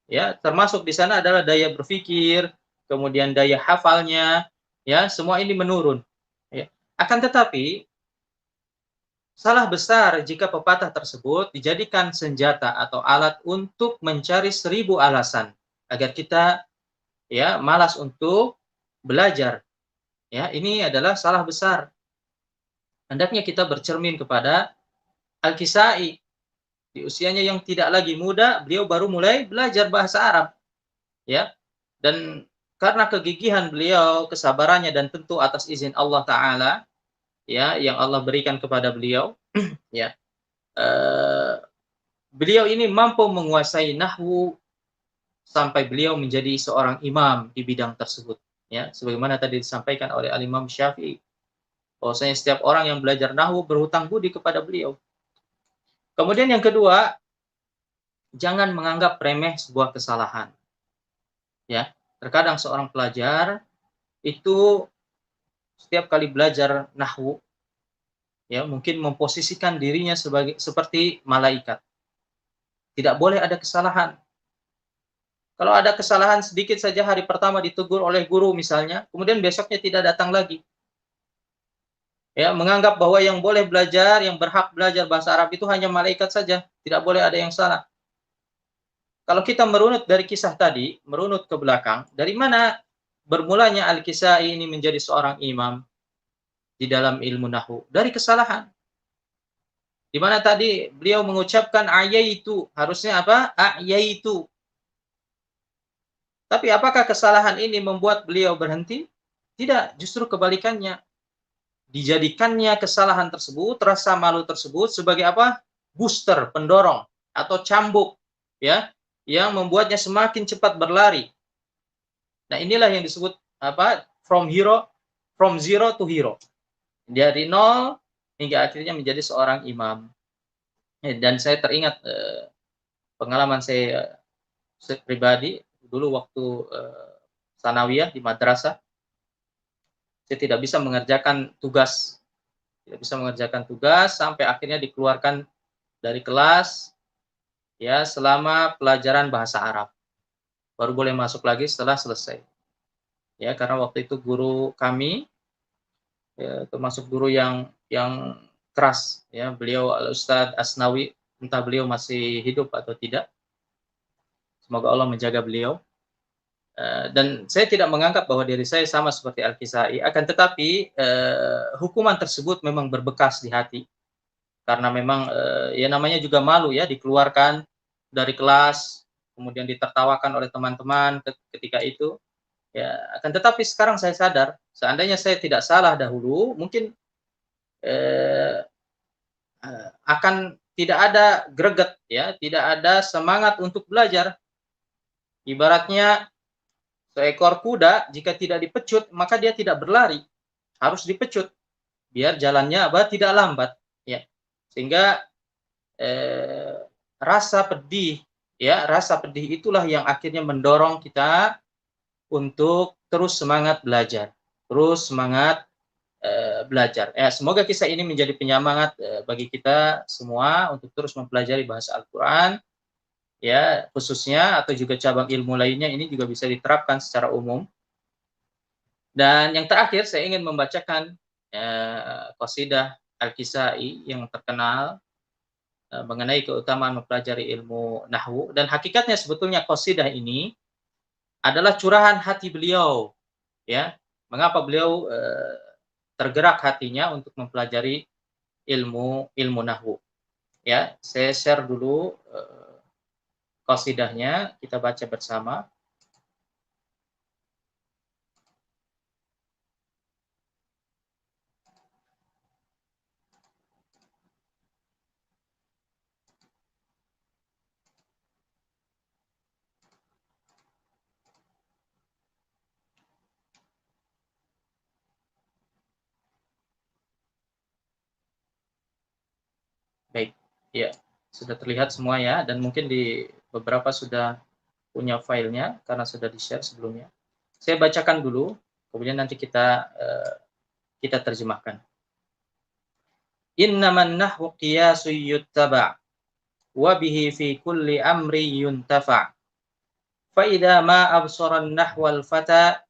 Ya, termasuk di sana adalah daya berpikir, kemudian daya hafalnya, ya, semua ini menurun. Ya. Akan tetapi salah besar jika pepatah tersebut dijadikan senjata atau alat untuk mencari 1000 alasan agar kita ya malas untuk belajar. Ya, ini adalah salah besar. Hendaknya kita bercermin kepada Al-Kisai. Di usianya yang tidak lagi muda, beliau baru mulai belajar bahasa Arab. Ya. Dan karena kegigihan beliau, kesabarannya dan tentu atas izin Allah taala, ya, yang Allah berikan kepada beliau, ya. Beliau ini mampu menguasai nahwu sampai beliau menjadi seorang imam di bidang tersebut. Ya, sebagaimana tadi disampaikan oleh Al-Imam Syafi'i, bahwasanya setiap orang yang belajar nahwu berhutang budi kepada beliau. Kemudian yang kedua, jangan menganggap remeh sebuah kesalahan. Ya, terkadang seorang pelajar itu setiap kali belajar nahwu, ya, mungkin memposisikan dirinya seperti malaikat. Tidak boleh ada kesalahan. Kalau ada kesalahan sedikit saja hari pertama ditegur oleh guru misalnya, kemudian besoknya tidak datang lagi. Ya, menganggap bahwa yang boleh belajar, yang berhak belajar bahasa Arab itu hanya malaikat saja, tidak boleh ada yang salah. Kalau kita merunut dari kisah tadi, merunut ke belakang, dari mana bermulanya Al-Kisai ini menjadi seorang imam di dalam ilmu nahwu? Dari kesalahan. Di mana tadi beliau mengucapkan ayaitu, harusnya apa? Ayaitu. Tapi apakah kesalahan ini membuat beliau berhenti? Tidak, justru kebalikannya. Dijadikannya kesalahan tersebut, rasa malu tersebut sebagai apa? Booster, pendorong atau cambuk, ya, yang membuatnya semakin cepat berlari. Nah, inilah yang disebut apa? From zero to hero. Dari nol hingga akhirnya menjadi seorang imam. Dan saya teringat pengalaman saya pribadi dulu waktu sanawiyah di madrasah. Saya tidak bisa mengerjakan tugas sampai akhirnya dikeluarkan dari kelas ya selama pelajaran bahasa Arab. Baru boleh masuk lagi setelah selesai. Ya, karena waktu itu guru kami ya, termasuk guru yang keras ya, beliau Al-Ustadz Asnawi, entah beliau masih hidup atau tidak. Semoga Allah menjaga beliau. Dan saya tidak menganggap bahwa diri saya sama seperti Al-Kisai, akan tetapi hukuman tersebut memang berbekas di hati karena memang ya namanya juga malu ya, dikeluarkan dari kelas kemudian ditertawakan oleh teman-teman ketika itu ya. Akan tetapi sekarang saya sadar, seandainya saya tidak salah dahulu, mungkin akan tidak ada greget ya, tidak ada semangat untuk belajar. Ibaratnya Seekor kuda jika tidak dipecut, maka dia tidak berlari, harus dipecut biar jalannya tidak lambat, ya. Sehingga rasa pedih, ya, rasa pedih itulah yang akhirnya mendorong kita untuk terus semangat belajar, terus semangat belajar. Semoga kisah ini menjadi penyemangat bagi kita semua untuk terus mempelajari bahasa Al-Quran, ya, khususnya, atau juga cabang ilmu lainnya, ini juga bisa diterapkan secara umum. Dan yang terakhir saya ingin membacakan qasidah Al-Kisai yang terkenal mengenai keutamaan mempelajari ilmu nahwu, dan hakikatnya sebetulnya qasidah ini adalah curahan hati beliau, ya. Mengapa beliau tergerak hatinya untuk mempelajari ilmu nahwu. Ya, saya share dulu qasidahnya, kita baca bersama. Baik, ya, sudah terlihat semua ya, dan mungkin di beberapa sudah punya filenya karena sudah di-share sebelumnya. Saya bacakan dulu, kemudian nanti kita terjemahkan. Innaman nahwu qiyasu yuttaba wa bihi fi kulli amri yuntafa. Fa idza ma absara an-nahwa al-fata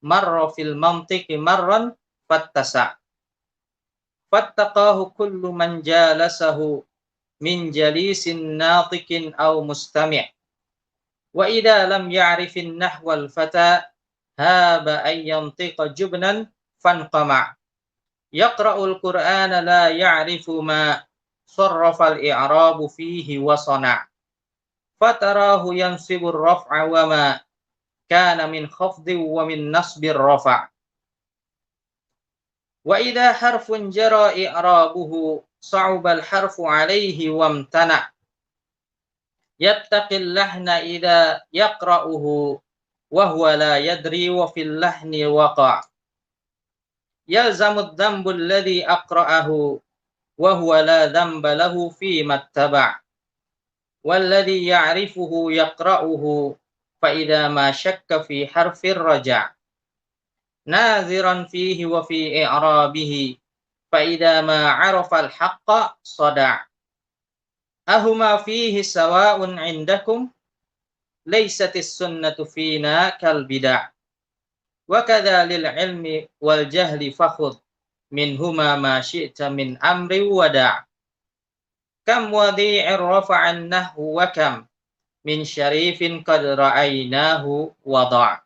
marra fil mantiqi marran fattasa. Fattaqahu kullu man jalasahu min jalisin natiqin aw mustami'. Wa idza lam ya'rifin nahwal fata haba ay yantiqa jubnan fanqama'. Yaqra'ul Qur'ana la ya'rifu ma sarrafa al-i'rabu fihi wa sana'. Fatarahu yansibu ar-raf'a wa ma kana min khafdi wa min nasbir rafa'. Wa idza harfun jara i'rabuhu sa'ubal harfu 'alaihi wamtana. Yattaqil lahna idza yaqra'uhu wa huwa la yadri wa fil lahni waqa'. Yalzamud dhanbu alladhi aqra'ahu wa huwa la dhanba lahu fi mattaba'. Walladhi ya'rifuhu yaqra'uhu fa idza ma shakka fi harfir raja'. Naziran fihi wa fi i'rabihi fa idza ma 'arafa al-haqqa sada'. Ahuma fihi sawa'un 'indakum laysatis sunnatu fina kal bid'ah. Wa kadza lil 'ilmi wal jahli fakhudh minhuma ma syi'ta min amri wada'. Kam wadi'ir rafa'an nahwu wa kam min syarifin qad ra'aynahu wada'.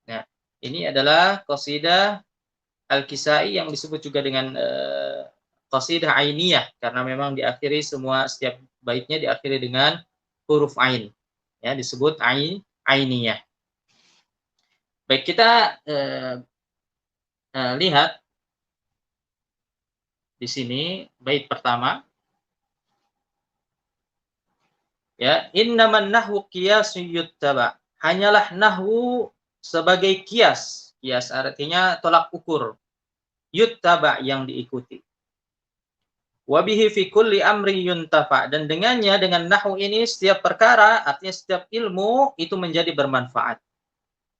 Nah, ini adalah qasidah Al-Kisai yang disebut juga dengan qasidah ainiyah, karena memang diakhiri setiap baitnya diakhiri dengan huruf ain, ya, disebut ainiyah. Baik, kita lihat di sini bait pertama, ya, innaman nahwu qiyasun yuttaba. Hanyalah nahwu sebagai kias. Kias artinya tolak ukur. Yuttaba, yang diikuti. Wabihi fi kulli amri yuntafa, dan dengannya, dengan nahwu ini, setiap perkara, artinya setiap ilmu itu menjadi bermanfaat.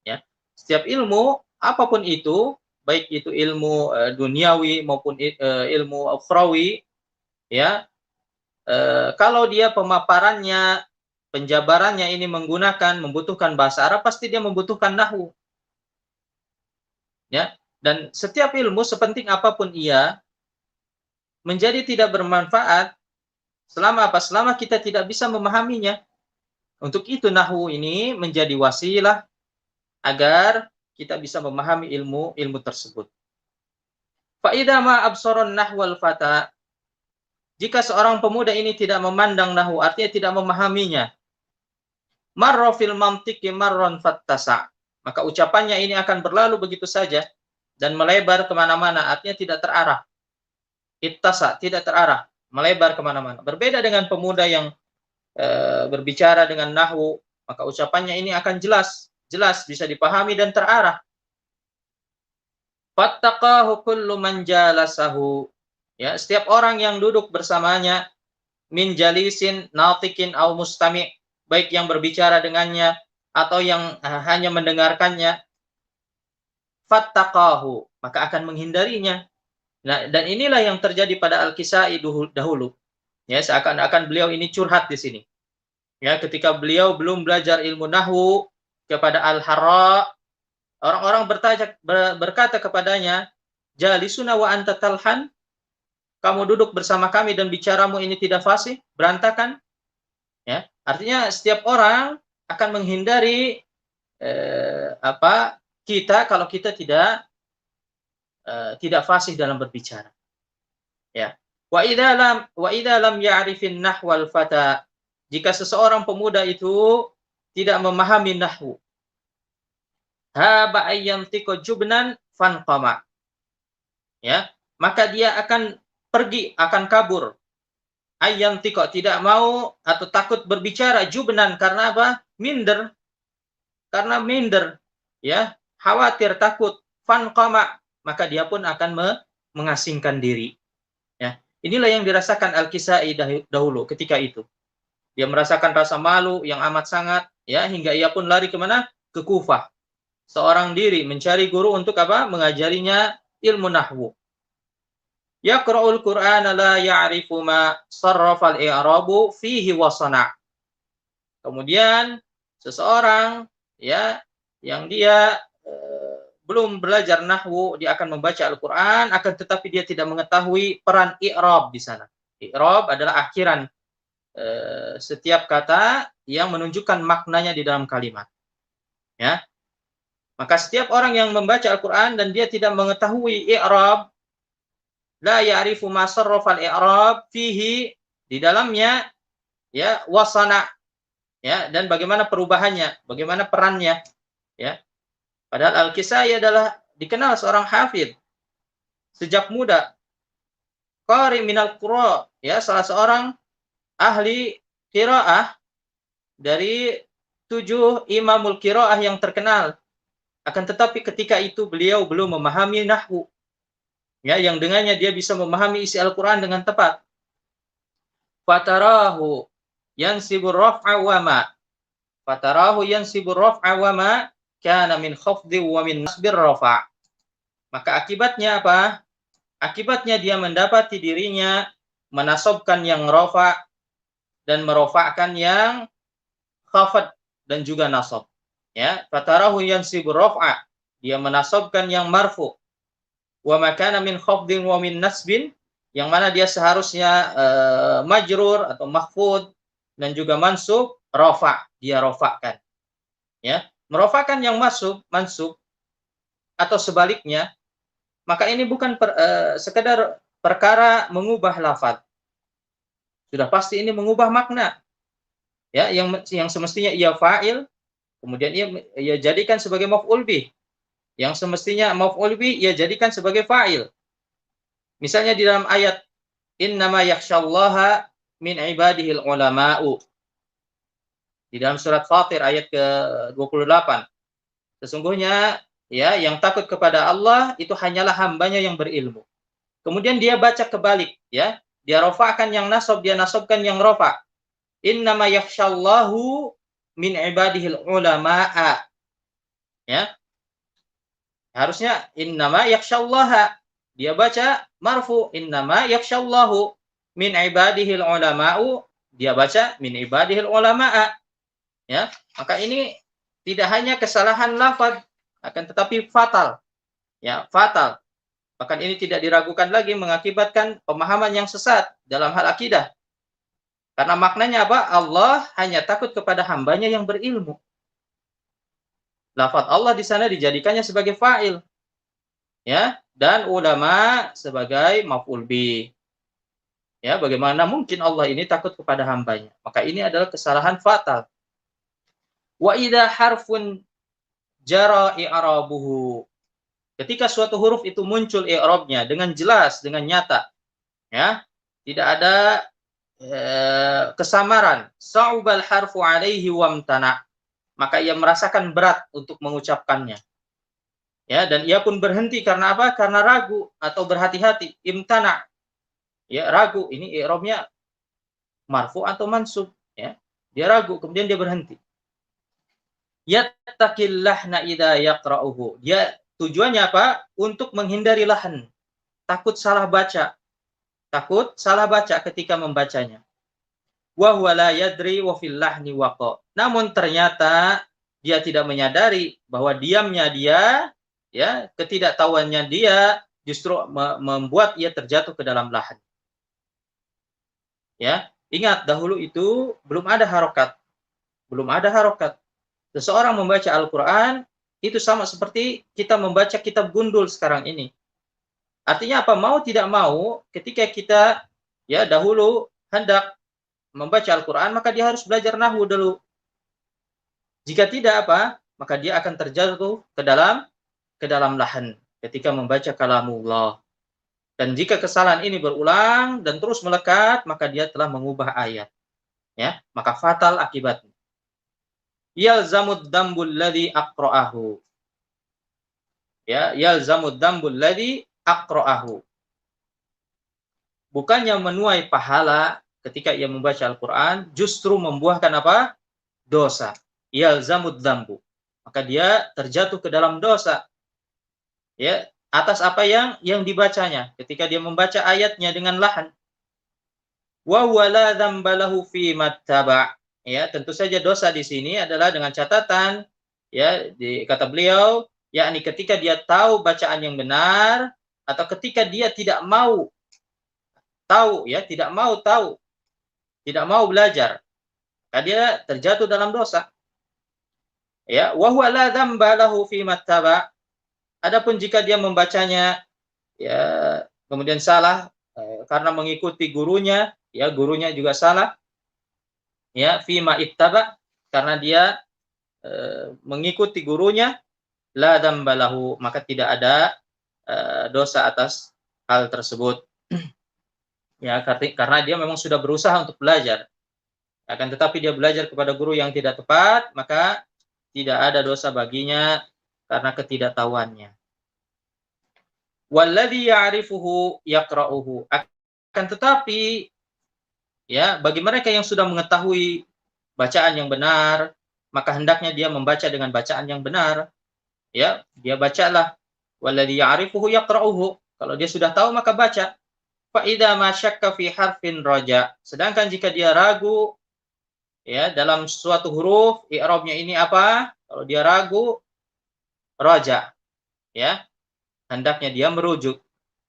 Ya, setiap ilmu apapun itu, baik itu ilmu duniawi maupun ilmu ukhrawi, ya, kalau dia pemaparannya, penjabarannya ini membutuhkan bahasa Arab, pasti dia membutuhkan nahwu. Ya, dan setiap ilmu sepenting apapun ia menjadi tidak bermanfaat selama apa? Selama kita tidak bisa memahaminya. Untuk itu nahwu ini menjadi wasilah agar kita bisa memahami ilmu tersebut. Fa idza ma absaran nahwal fata, jika seorang pemuda ini tidak memandang nahwu, artinya tidak memahaminya, marra fil mantiqi marran fattasa, maka ucapannya ini akan berlalu begitu saja dan melebar kemana-mana, artinya tidak terarah. Ittasa, tidak terarah, melebar kemana-mana. Berbeda dengan pemuda yang berbicara dengan nahwu, maka ucapannya ini akan jelas, jelas, bisa dipahami dan terarah. Fattaqahu kullu man jalasahu. Ya, setiap orang yang duduk bersamanya, min jalisin, natikin, au mustami', baik yang berbicara dengannya atau yang hanya mendengarkannya, fattaqahu, maka akan menghindarinya. Nah, dan inilah yang terjadi pada Al-Kisai dahulu. Ya, seakan-akan beliau ini curhat di sini. Ya, ketika beliau belum belajar ilmu nahwu kepada Al-Harra, orang-orang berkata kepadanya, jalisuna wa anta talhan, kamu duduk bersama kami dan bicaramu ini tidak fasih, berantakan. Ya, artinya setiap orang akan menghindari kita kalau kita tidak fasih dalam berbicara. Ya. Wa idza lam ya'rifin nahwal fata, jika seseorang pemuda itu tidak memahami nahwu, haba ayyantiqu jubnan fanqama, ya, maka dia akan pergi, akan kabur. Ayyantiqu, tidak mau atau takut berbicara, jubnan, karena apa? Minder. Karena minder, ya, khawatir, takut, fanqama, maka dia pun akan mengasingkan diri. Ya, inilah yang dirasakan Al-Kisai dahulu ketika itu. Dia merasakan rasa malu yang amat sangat, ya, hingga ia pun lari kemana? Ke Kufah. Seorang diri mencari guru untuk apa? Mengajarinya ilmu nahwu. Yaqra'ul Qur'ana la ya'rifu ma sarrafa al-i'rabu fihi wa sana'. Kemudian seseorang, ya, yang dia belum belajar nahwu, dia akan membaca Al-Qur'an, akan tetapi dia tidak mengetahui peran i'rab di sana. I'rab adalah akhiran setiap kata yang menunjukkan maknanya di dalam kalimat. Ya. Maka setiap orang yang membaca Al-Qur'an dan dia tidak mengetahui i'rab, la ya'rifu ma sarrafa al-i'rab fihi, di dalamnya, ya, wasana, ya, dan bagaimana perubahannya, bagaimana perannya, ya. Padahal Al-Kisai adalah dikenal seorang hafidh sejak muda, qari minal qura, ya, salah seorang ahli qiraah dari 7 imamul qiraah yang terkenal. Akan tetapi ketika itu beliau belum memahami nahwu, ya, yang dengannya dia bisa memahami isi Al-Qur'an dengan tepat. Fatarahu yansibur raf'a wa ma, fatarahu yansibur raf'a wa ma kana min khafdi wa min nasbir rafa'. Maka akibatnya apa? Akibatnya dia mendapati dirinya menasabkan yang rafa' dan merofa'kan yang khafad dan juga nasab. Ya, fatarahu yansibur raf'a, dia menasabkan yang marfu. Wa makana min khafdin wa min nasbin, yang mana dia seharusnya majrur atau mahfud dan juga mansub, rafa', dia rafa'kan. Ya, merofa'kan yang mansub atau sebaliknya, maka ini bukan sekedar perkara mengubah lafaz. Sudah pasti ini mengubah makna. Ya, yang semestinya ia fa'il, kemudian ia jadikan sebagai maf'ul bih. Yang semestinya maf'ul bih ia jadikan sebagai fa'il. Misalnya di dalam ayat innama yakhsyallaha min ibadihil ulama'u. Di dalam surat Fatir ayat ke-28. Sesungguhnya, ya, yang takut kepada Allah itu hanyalah hambanya yang berilmu. Kemudian dia baca kebalik, ya. Dia rafa'kan yang nasab, dia nasabkan yang rafa'. Innama yakhsyallahu min ibadihil ulama'a. Ya. Harusnya innama yakhsyallaha. Dia baca marfu, innama yakhsyallahu min ibadihil ulama'u. Dia baca min ibadihil ulama'a. Ya. Maka ini tidak hanya kesalahan lafaz, akan tetapi fatal. Ya, fatal. Bahkan ini tidak diragukan lagi mengakibatkan pemahaman yang sesat dalam hal akidah. Karena maknanya apa? Allah hanya takut kepada hambanya yang berilmu. Lafaz Allah di sana dijadikannya sebagai fa'il. Ya, dan ulama sebagai maf'ul bih. Ya, bagaimana mungkin Allah ini takut kepada hambanya? Maka ini adalah kesalahan fatal. Wa idza harfun jara i'rabuhu. Ketika suatu huruf itu muncul i'rabnya dengan jelas, dengan nyata, ya, tidak ada kesamaran, sa'ubal harfu alaihi wamtana, maka ia merasakan berat untuk mengucapkannya. Ya, dan ia pun berhenti karena apa? Karena ragu atau berhati-hati. Imtana. Ya, ragu. Ini i'rabnya marfu atau mansub, ya. Dia ragu, kemudian dia berhenti. Yattaqillahna idza yaqra'uhu. Dia tujuannya apa? Untuk menghindari lahan. Takut salah baca. Takut salah baca ketika membacanya. Wa huwa la yadri wa fil lahni waqa. Namun ternyata dia tidak menyadari bahwa diamnya dia, ya, ketidaktahuannya dia justru membuat ia terjatuh ke dalam lahan. Ya, ingat dahulu itu belum ada harokat. Belum ada harokat. Seseorang membaca Al-Quran itu sama seperti kita membaca kitab gundul sekarang ini. Artinya apa? Mau tidak mau, ketika kita ya dahulu hendak membaca Al-Quran, maka dia harus belajar nahwu dulu. Jika tidak apa, maka dia akan terjatuh ke dalam lahan ketika membaca kalamullah. Dan jika kesalahan ini berulang dan terus melekat, maka dia telah mengubah ayat. Ya, maka fatal akibatnya. Yalzamud dambul ladzi aqra'ahu. Ya, yalzamud dambul ladzi aqra'ahu. Bukannya menuai pahala ketika ia membaca Al-Quran, justru membuahkan apa? Dosa. Yalzamud dambu. Maka dia terjatuh ke dalam dosa. Ya, atas apa yang dibacanya ketika dia membaca ayatnya dengan lahan. Wa huwa la dzamba lahu fi mattaba'. Ya, tentu saja dosa di sini adalah dengan catatan, ya, kata beliau, yakni ketika dia tahu bacaan yang benar atau ketika dia tidak mau tahu, ya, tidak mau tahu, tidak mau belajar, maka dia terjatuh dalam dosa. Ya, wa huwa la dzamba lahu fi mattaba'. Adapun jika dia membacanya, ya, kemudian salah karena mengikuti gurunya, ya, gurunya juga salah, ya, fima ittaba, karena dia mengikuti gurunya, la dzambalahu, maka tidak ada dosa atas hal tersebut. Ya, karena dia memang sudah berusaha untuk belajar. Akan tetapi dia belajar kepada guru yang tidak tepat, maka tidak ada dosa baginya karena ketidaktahuannya. Walladzi ya'rifuhu yaqra'uhu. Akan tetapi, ya, bagi mereka yang sudah mengetahui bacaan yang benar, maka hendaknya dia membaca dengan bacaan yang benar. Ya, dia bacalah. Walladzi ya'rifuhu yaqra'uhu. Kalau dia sudah tahu maka baca. Fa idza ma syakka fi harfin raja. Sedangkan jika dia ragu, ya, dalam suatu huruf, i'rabnya ini apa? Kalau dia ragu, raja. Ya, hendaknya dia merujuk.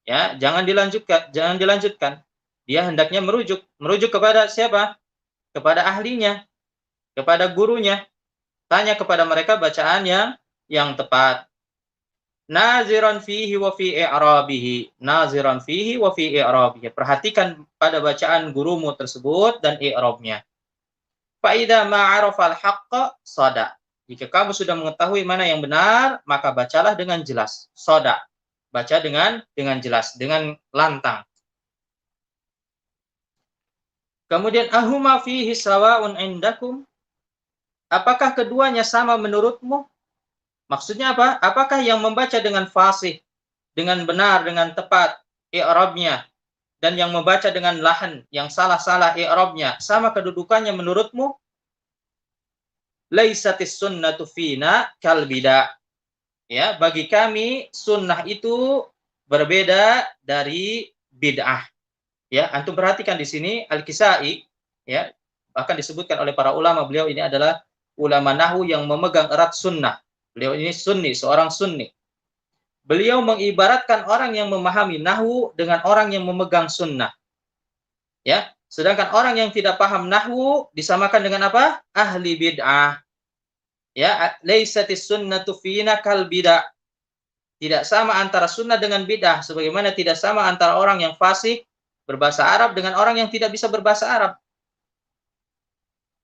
Ya, jangan dilanjutkan. Dia hendaknya merujuk kepada siapa? Kepada ahlinya, kepada gurunya. Tanya kepada mereka bacaan yang tepat. Naziran fihi wa fi i'rabihi. Naziran fihi wa fi i'rabihi. Perhatikan pada bacaan gurumu tersebut dan i'rabnya. Fa idza ma 'arafa al-haqqa sada. Jika kamu sudah mengetahui mana yang benar, maka bacalah dengan jelas. Sada. Baca dengan jelas, dengan lantang. Kemudian ahuma fihi sawa'un indakum. Apakah keduanya sama menurutmu? Maksudnya apa? Apakah yang membaca dengan fasih, dengan benar, dengan tepat i'rabnya, dan yang membaca dengan lahan, yang salah-salah i'rabnya, sama kedudukannya menurutmu? Laisatis sunnatu fina kal bida'. Ya, bagi kami sunnah itu berbeda dari bid'ah. Ya, antum perhatikan di sini Al-Kisai, ya, bahkan disebutkan oleh para ulama, beliau ini adalah ulama nahwu yang memegang erat sunnah. Beliau ini sunni, seorang sunni. Beliau mengibaratkan orang yang memahami nahwu dengan orang yang memegang sunnah. Ya, sedangkan orang yang tidak paham nahwu disamakan dengan apa? Ahli bid'ah. Ya, laisatis sunnatu fina kal bid'ah. Tidak sama antara sunnah dengan bid'ah, sebagaimana tidak sama antara orang yang fasih berbahasa Arab dengan orang yang tidak bisa berbahasa Arab.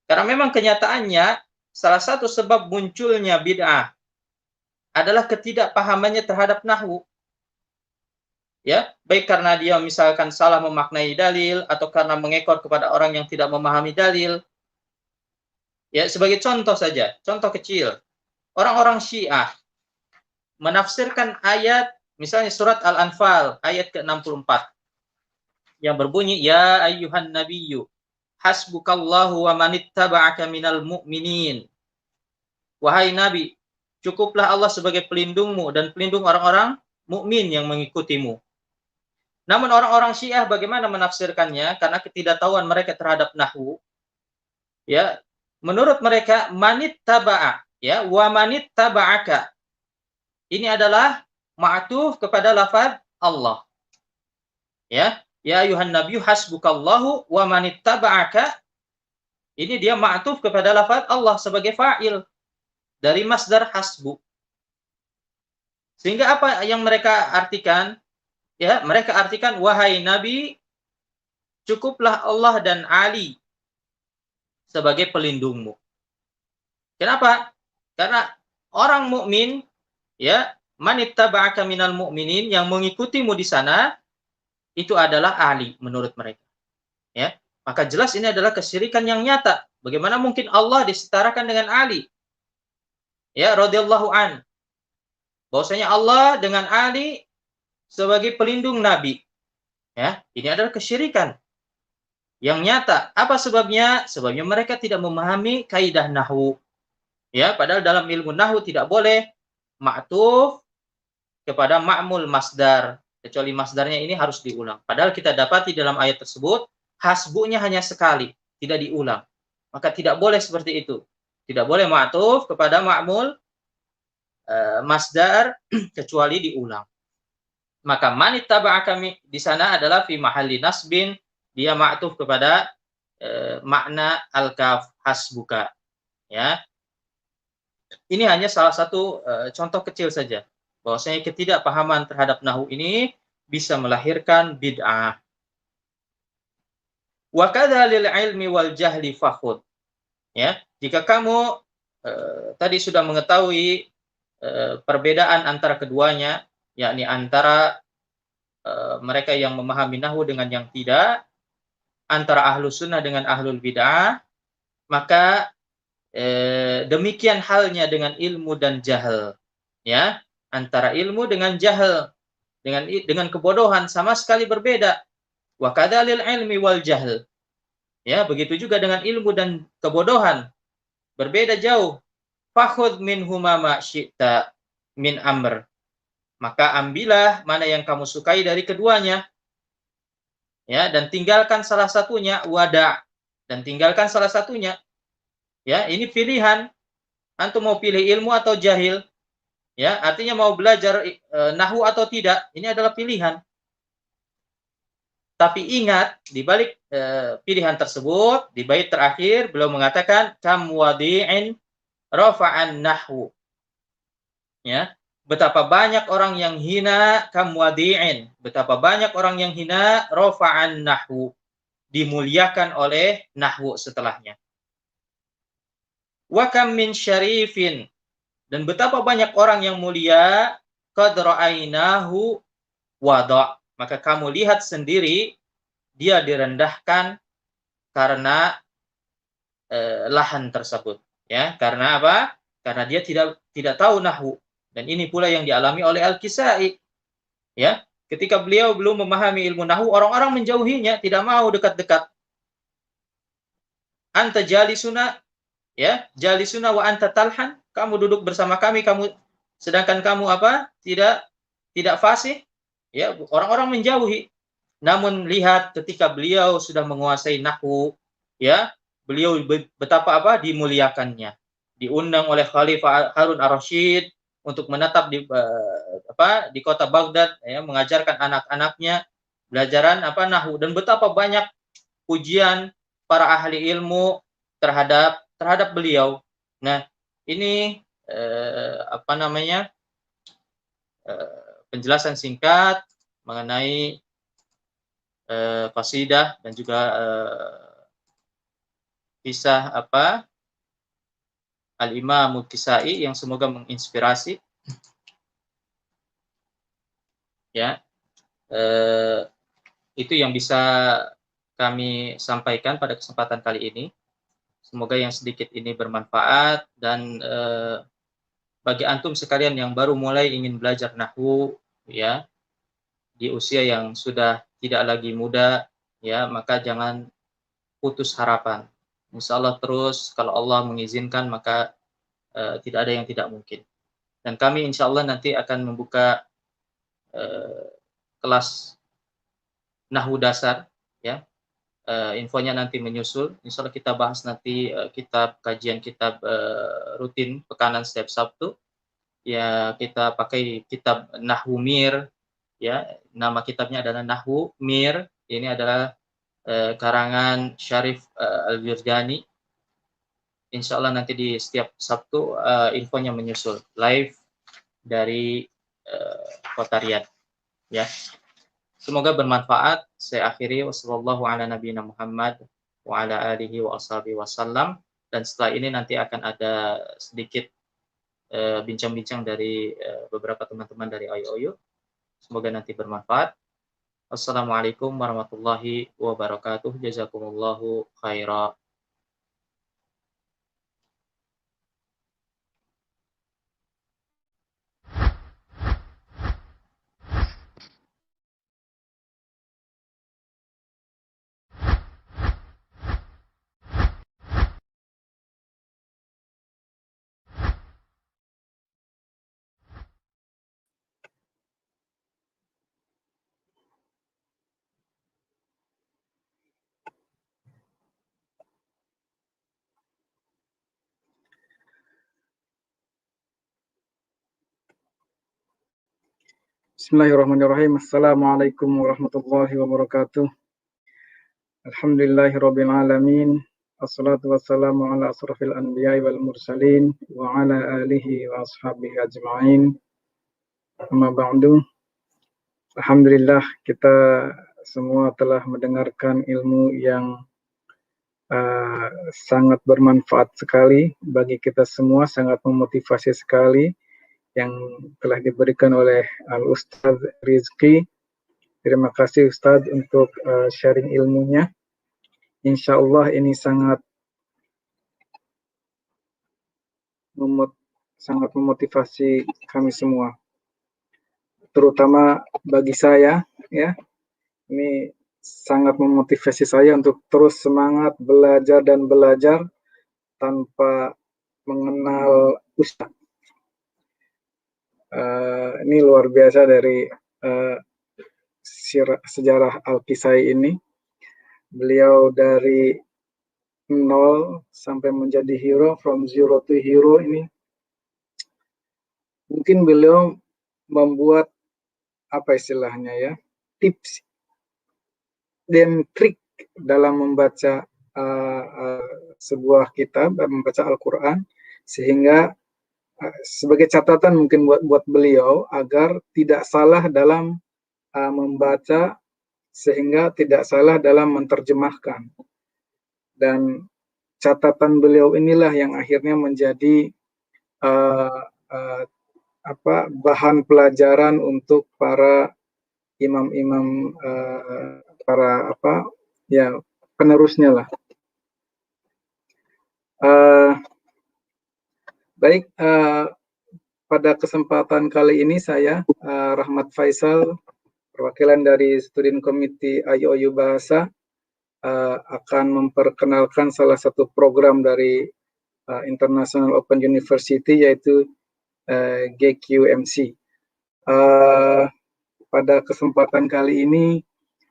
Karena memang kenyataannya salah satu sebab munculnya bid'ah adalah ketidakpahamannya terhadap nahwu. Ya, baik karena dia misalkan salah memaknai dalil atau karena mengekor kepada orang yang tidak memahami dalil. Ya, sebagai contoh saja, contoh kecil. Orang-orang Syiah menafsirkan ayat, misalnya surat Al-Anfal, ayat ke-64, yang berbunyi, Ya ayyuhan nabiyyu, hasbukallahu wa manittaba'aka minal mu'minin. Wahai Nabi, cukuplah Allah sebagai pelindungmu dan pelindung orang-orang mukmin yang mengikutimu. Namun orang-orang Syiah bagaimana menafsirkannya? Karena ketidaktahuan mereka terhadap nahwu, ya, menurut mereka manittaba'a, ya, wa manittaba'aka. Ini adalah ma'tuf kepada lafaz Allah. Ya, ya ayuhan nabiyyu hasbukallahu wa manittaba'aka. Ini dia ma'tuf kepada lafaz Allah sebagai fa'il dari masdar hasbu. Sehingga apa yang mereka artikan? Ya, mereka artikan wahai Nabi, cukuplah Allah dan Ali sebagai pelindungmu. Kenapa? Karena orang mukmin, ya, manittaba'aka minal mu'minin, yang mengikutimu di sana itu adalah Ali menurut mereka. Ya, maka jelas ini adalah kesyirikan yang nyata. Bagaimana mungkin Allah disetarakan dengan Ali? Ya, radhiyallahu an. Bahwasanya Allah dengan Ali sebagai pelindung Nabi. Ya, ini adalah kesyirikan yang nyata. Apa sebabnya? Sebabnya mereka tidak memahami kaidah nahwu. Ya, padahal dalam ilmu nahwu tidak boleh ma'tuf kepada ma'mul masdar, kecuali masdarnya ini harus diulang. Padahal kita dapati dalam ayat tersebut hasbunya hanya sekali, tidak diulang. Maka tidak boleh seperti itu. Tidak boleh ma'tuf kepada ma'mul masdar kecuali diulang. Maka manittaba'aka di sana adalah fi mahalli nasbin, dia ma'tuf kepada makna al-kaf hasbuka. Ya. Ini hanya salah satu contoh kecil saja. Bahwasanya ketidakpahaman terhadap nahwu ini bisa melahirkan bid'ah. Wa kadza lil ilmi wal jahli fakhud. Ya, jika kamu tadi sudah mengetahui perbedaan antara keduanya, yakni antara mereka yang memahami nahwu dengan yang tidak, antara ahlu sunnah dengan ahlul bid'ah, maka demikian halnya dengan ilmu dan jahil. Ya, antara ilmu dengan jahil, dengan kebodohan sama sekali berbeda. Wa kadzalil ilmi wal jahl. Ya, begitu juga dengan ilmu dan kebodohan berbeda jauh. Fakhudh minhuma ma syi'ta min amr. Maka ambillah mana yang kamu sukai dari keduanya. Ya, dan tinggalkan salah satunya, wada, dan tinggalkan salah satunya. Ya, ini pilihan. Antum mau pilih ilmu atau jahil? Ya, artinya mau belajar nahwu atau tidak, ini adalah pilihan. Tapi ingat, di balik pilihan tersebut, di bait terakhir, beliau mengatakan, kam wadi'in rafa'an nahwu. Ya, betapa banyak orang yang hina, kam wadi'in. Betapa banyak orang yang hina, rafa'an nahwu. Dimuliakan oleh nahwu setelahnya. Wa kam min syarifin. Dan betapa banyak orang yang mulia, qad ra'ainahu wada'. Maka kamu lihat sendiri, dia direndahkan karena lahan tersebut. Ya, karena apa? Karena dia tidak tahu nahwu. Dan ini pula yang dialami oleh Al-Kisai. Ya, ketika beliau belum memahami ilmu nahwu, orang-orang menjauhinya, tidak mau dekat-dekat. Anta jalisuna, ya, jalisuna wa anta talhan. Kamu duduk bersama kami, sedangkan kamu apa? Tidak fasih. Ya, orang-orang menjauhi. Namun lihat ketika beliau sudah menguasai nahwu, ya, beliau betapa apa dimuliakannya. Diundang oleh Khalifah Harun ar-Rasyid untuk menetap di kota Baghdad, ya, mengajarkan anak-anaknya belajaran nahwu, dan betapa banyak pujian para ahli ilmu terhadap beliau. Nah, ini penjelasan singkat mengenai qasidah dan juga kisah Al-Imam Al-Kisai yang semoga menginspirasi. Ya, itu yang bisa kami sampaikan pada kesempatan kali ini. Semoga yang sedikit ini bermanfaat, dan bagi antum sekalian yang baru mulai ingin belajar nahwu ya, di usia yang sudah tidak lagi muda ya, maka jangan putus harapan. Insya Allah terus, kalau Allah mengizinkan, maka tidak ada yang tidak mungkin. Dan kami insya Allah nanti akan membuka kelas nahwu dasar ya. Infonya nanti menyusul. Insya Allah kita bahas nanti kajian kitab rutin pekanan setiap Sabtu. Ya, kita pakai kitab Nahwu Mir ya. Nama kitabnya adalah Nahwu Mir. Ini adalah karangan Syarif Al-Wirjani. Insya Allah nanti di setiap Sabtu infonya menyusul live dari Kota Riyadh ya. Semoga bermanfaat. Saya akhiri, wassallallahu ala nabiyina Muhammad wa ala alihi wa ashabihi wasallam. Dan setelah ini nanti akan ada sedikit bincang-bincang dari beberapa teman-teman dari IOU. Semoga nanti bermanfaat. Wassalamualaikum warahmatullahi wabarakatuh. Jazakumullahu khairan. Bismillahirrahmanirrahim. Assalamualaikum warahmatullahi wabarakatuh. Alhamdulillahirabbil alamin. Assalatu wassalamu ala asrafil anbiya'i wal mursalin wa ala alihi wa ashabihi ajma'in. Amma ba'du. Alhamdulillah, kita semua telah mendengarkan ilmu yang sangat bermanfaat sekali bagi kita semua, sangat memotivasi sekali, yang telah diberikan oleh Al-Ustaz Rizky. Terima kasih Ustaz untuk sharing ilmunya. Insya Allah ini sangat memotivasi kami semua, terutama bagi saya ya. Ini sangat memotivasi saya untuk terus semangat belajar dan belajar tanpa mengenal Ustaz. Ini luar biasa dari sejarah Al-Kisai ini. Beliau dari nol sampai menjadi hero, from zero to hero ini. Mungkin beliau membuat apa istilahnya ya, tips dan trik dalam membaca sebuah kitab, membaca Al-Quran, sehingga sebagai catatan mungkin buat beliau agar tidak salah dalam membaca, sehingga tidak salah dalam menerjemahkan. Dan catatan beliau inilah yang akhirnya menjadi bahan pelajaran untuk para imam-imam, para penerusnya lah. Baik, pada kesempatan kali ini saya, Rahmat Faisal, perwakilan dari Student Committee IOU Bahasa, akan memperkenalkan salah satu program dari International Open University, yaitu GQMC. Pada kesempatan kali ini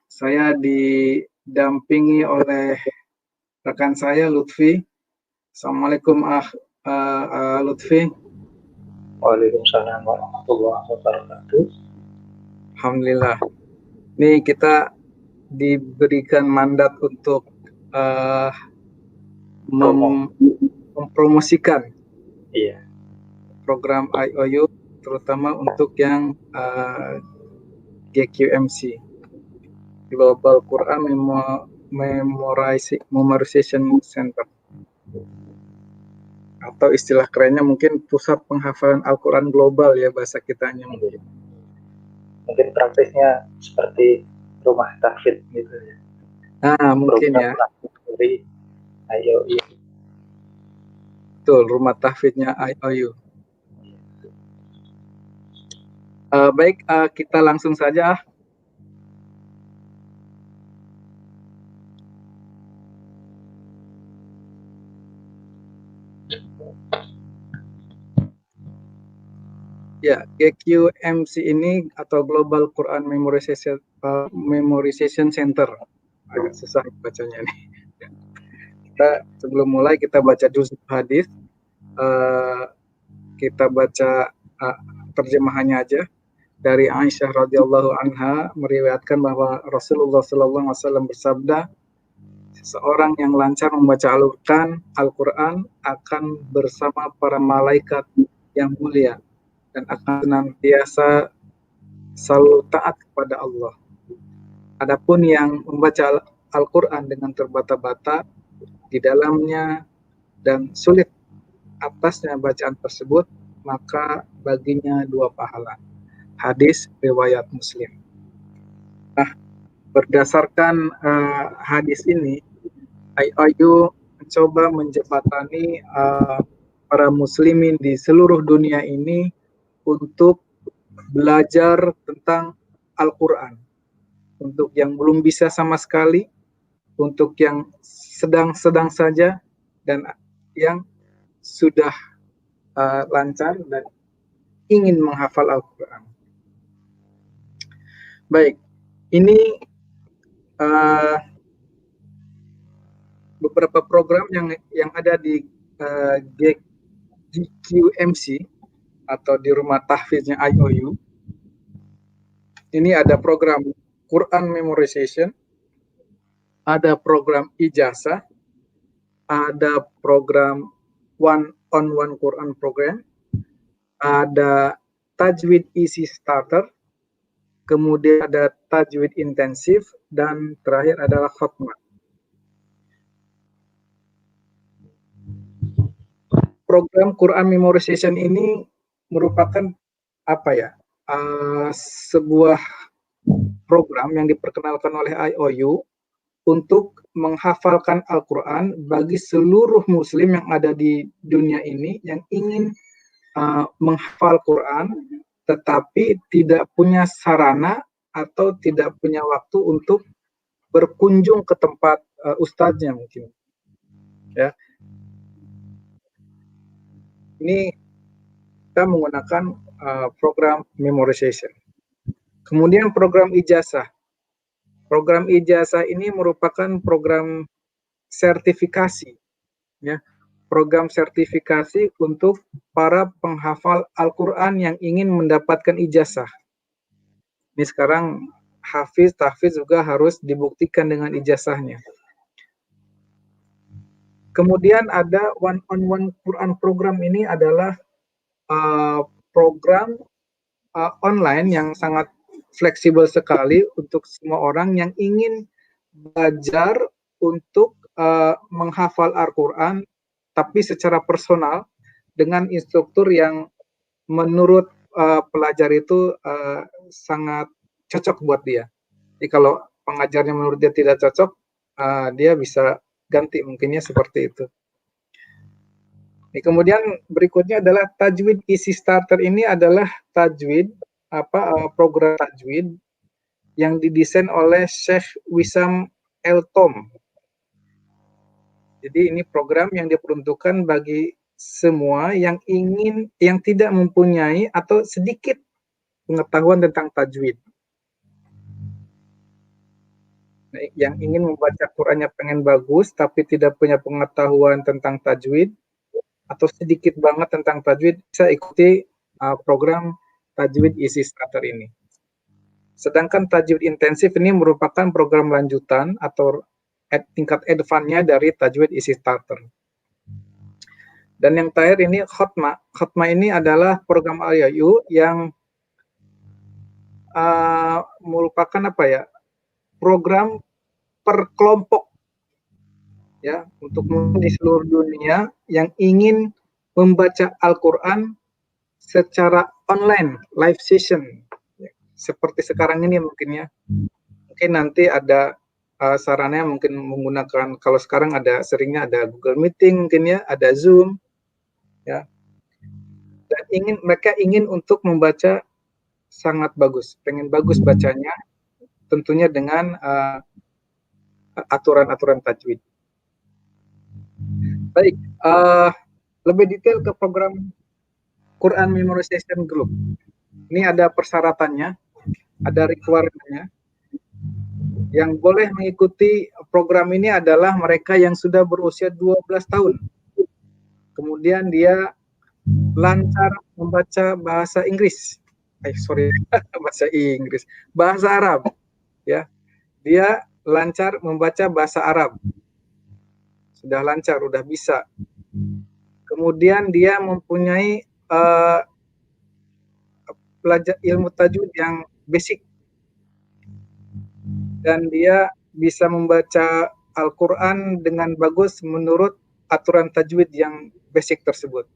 saya didampingi oleh rekan saya Lutfi. Assalamualaikum Lutfi. Waalaikumsalam warahmatullahi wabarakatuh. Alhamdulillah. Ini kita diberikan mandat untuk mempromosikan program IOU, terutama untuk yang GQMC, Global Quran Memorization Center, atau istilah kerennya mungkin pusat penghafalan Al-Quran global ya, bahasa kitanya mungkin. Mungkin praktisnya seperti rumah tahfidz gitu ya. Mungkin ya. Dari IOU. Betul, rumah tahfidznya IOU. Baik, kita langsung saja. Ya, GQMC ini atau Global Quran Memorization Center. Agak susah bacanya nih. Sebelum mulai kita baca dulu hadis. Kita baca terjemahannya aja. Dari Aisyah radhiyallahu anha meriwayatkan bahwa Rasulullah sallallahu alaihi wasallam bersabda, seseorang yang lancar membaca Al-Quran akan bersama para malaikat yang mulia dan akan senantiasa selalu taat kepada Allah. Adapun yang membaca Al-Quran dengan terbata-bata di dalamnya dan sulit atasnya bacaan tersebut, maka baginya 2 pahala. Hadis riwayat Muslim. Nah, berdasarkan hadis ini, IOU mencoba menjembatani para muslimin di seluruh dunia ini untuk belajar tentang Al-Quran. Untuk yang belum bisa sama sekali, untuk yang sedang-sedang saja, dan yang sudah lancar dan ingin menghafal Al-Quran. Baik, ini beberapa program yang ada di GQMC atau di rumah tahfidznya IOU. Ini ada program Quran Memorization, ada program ijazah, ada program one-on-one Quran program, ada Tajwid Easy Starter, kemudian ada Tajwid Intensif, dan terakhir adalah Khatmah. Program Quran Memorization ini merupakan sebuah program yang diperkenalkan oleh IOU untuk menghafalkan Al-Quran bagi seluruh muslim yang ada di dunia ini yang ingin menghafal Quran tetapi tidak punya sarana atau tidak punya waktu untuk berkunjung ke tempat ustadznya mungkin. Ya. Ini kita menggunakan program memorization. Kemudian program ijazah. Program ijazah ini merupakan program sertifikasi, ya. Program sertifikasi untuk para penghafal Al-Quran yang ingin mendapatkan ijazah. Ini sekarang tahfiz juga harus dibuktikan dengan ijazahnya. Kemudian ada one-on-one Quran program. Ini adalah program online yang sangat fleksibel sekali untuk semua orang yang ingin belajar untuk menghafal Al-Quran tapi secara personal dengan instruktur yang menurut pelajar itu sangat cocok buat dia. Jadi kalau pengajarnya menurut dia tidak cocok, dia bisa ganti mungkinnya seperti itu. Kemudian berikutnya adalah Tajwid Easy Starter. Ini adalah tajwid program tajwid yang didesain oleh Syekh Wisam Eltom. Jadi ini program yang diperuntukkan bagi semua yang tidak mempunyai atau sedikit pengetahuan tentang tajwid. Yang ingin membaca Qurannya pengen bagus tapi tidak punya pengetahuan tentang tajwid atau sedikit banget tentang tajwid, bisa ikuti program Tajwid Easy Starter ini. Sedangkan Tajwid Intensif ini merupakan program lanjutan atau tingkat advance-nya dari Tajwid Easy Starter. Dan yang terakhir ini Khatmah. Khatmah ini adalah program IOU yang merupakan program per kelompok, ya, untuk di seluruh dunia yang ingin membaca Al-Quran secara online, live session, seperti sekarang ini mungkin ya. Mungkin nanti ada sarannya mungkin menggunakan, kalau sekarang seringnya ada Google Meeting mungkin ya, ada Zoom, ya. Dan mereka ingin untuk membaca sangat bagus, pengen bagus bacanya, tentunya dengan aturan-aturan tajwid. Baik, lebih detail ke program Quran Memorization Group. Ini ada persyaratannya, ada requirement-nya. Yang boleh mengikuti program ini adalah mereka yang sudah berusia 12 tahun. Kemudian dia lancar membaca bahasa Inggris. Bahasa Inggris. Bahasa Arab, ya. Dia lancar membaca bahasa Arab. Sudah lancar, sudah bisa. Kemudian dia mempunyai belajar ilmu tajwid yang basic. Dan dia bisa membaca Al-Quran dengan bagus menurut aturan tajwid yang basic tersebut.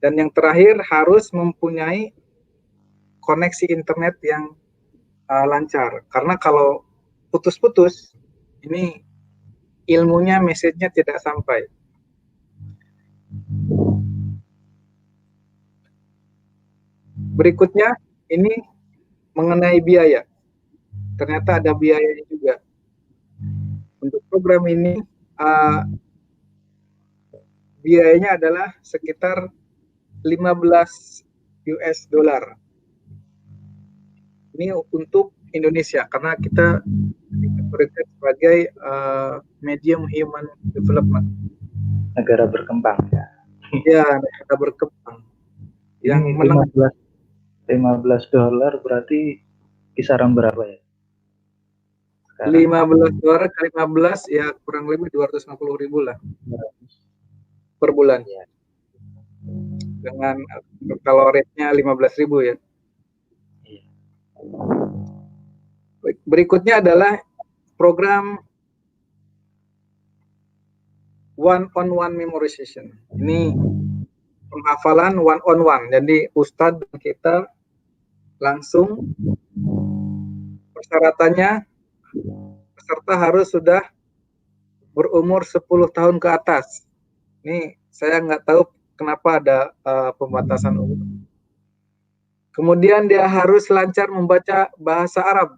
Dan yang terakhir harus mempunyai koneksi internet yang lancar. Karena kalau putus-putus, ini ilmunya, message-nya tidak sampai. Berikutnya, ini mengenai biaya. Ternyata ada biayanya juga. Untuk program ini, biayanya adalah sekitar 15 US dollar. Ini untuk Indonesia, karena kita dikategorikan sebagai medium human development. Negara berkembang ya. Ya, negara berkembang. Yang Ini 15 dolar berarti kisaran berapa ya? Sekarang 15 dolar kali 15 ya kurang lebih 250.000 lah per bulan. Ya. Dengan kalau rate-nya 15.000 ya. Iya. Berikutnya adalah program one-on-one memorization. Ini penghafalan one-on-one. Jadi Ustadz dan kita langsung, persyaratannya peserta harus sudah berumur 10 tahun ke atas. Ini saya nggak tahu kenapa ada pembatasan umur. Kemudian dia harus lancar membaca bahasa Arab.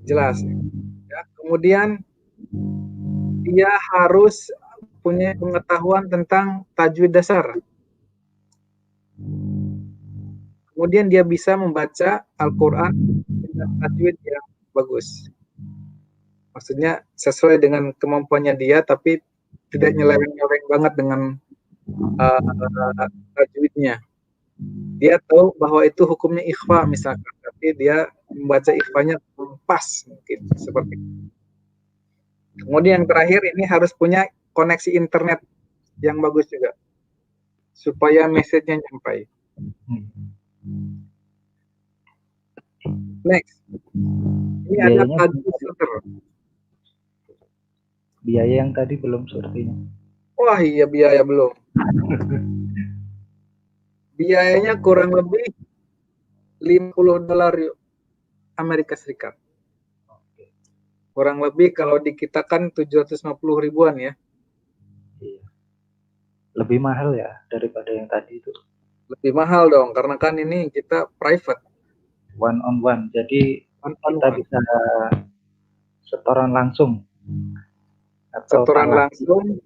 Jelas. Ya. Kemudian dia harus punya pengetahuan tentang tajwid dasar. Kemudian dia bisa membaca Al-Quran dengan tajwid yang bagus. Maksudnya sesuai dengan kemampuannya dia, tapi tidak nyeleweng-nyeleweng banget dengan tajwidnya. Dia tahu bahwa itu hukumnya ikhfa misalkan, tapi dia membaca ikhfanya pas mungkin seperti itu. Kemudian yang terakhir ini harus punya koneksi internet yang bagus juga supaya message-nya nyampai. Next, ini ada tajwid starter. Biaya yang tadi belum sepertinya. Wah iya, biaya belum. Biayanya kurang lebih 50 dolar Amerika Serikat. Kurang lebih kalau di kita kan 750 ribuan ya. Iya. Lebih mahal ya daripada yang tadi itu. Lebih mahal dong, karena kan ini kita private. One on one, jadi kita bisa setoran langsung. Setoran langsung,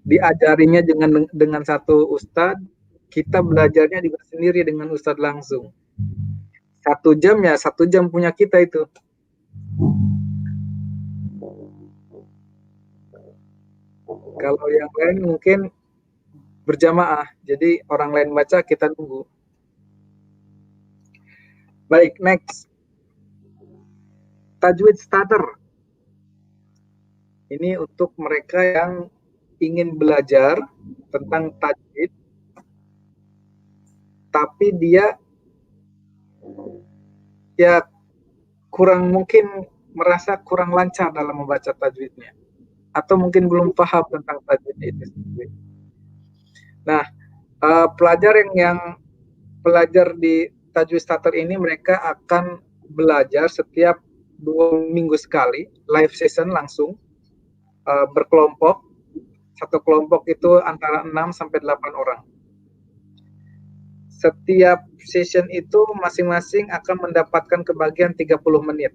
diajarinya dengan satu ustadz, kita belajarnya juga sendiri dengan ustadz langsung. 1 jam ya 1 jam punya kita itu. Kalau yang lain mungkin berjamaah, jadi orang lain baca kita tunggu. Baik, next. Tajwid starter. Ini untuk mereka yang ingin belajar tentang tajwid, tapi dia ya mungkin merasa kurang lancar dalam membaca tajwidnya, atau mungkin belum paham tentang tajwid itu sendiri. Nah, pelajar yang pelajar di tajwid starter ini mereka akan belajar setiap 2 minggu sekali, live session langsung, berkelompok Satu kelompok itu antara 6 sampai 8 orang. Setiap session itu masing-masing akan mendapatkan kebagian 30 menit.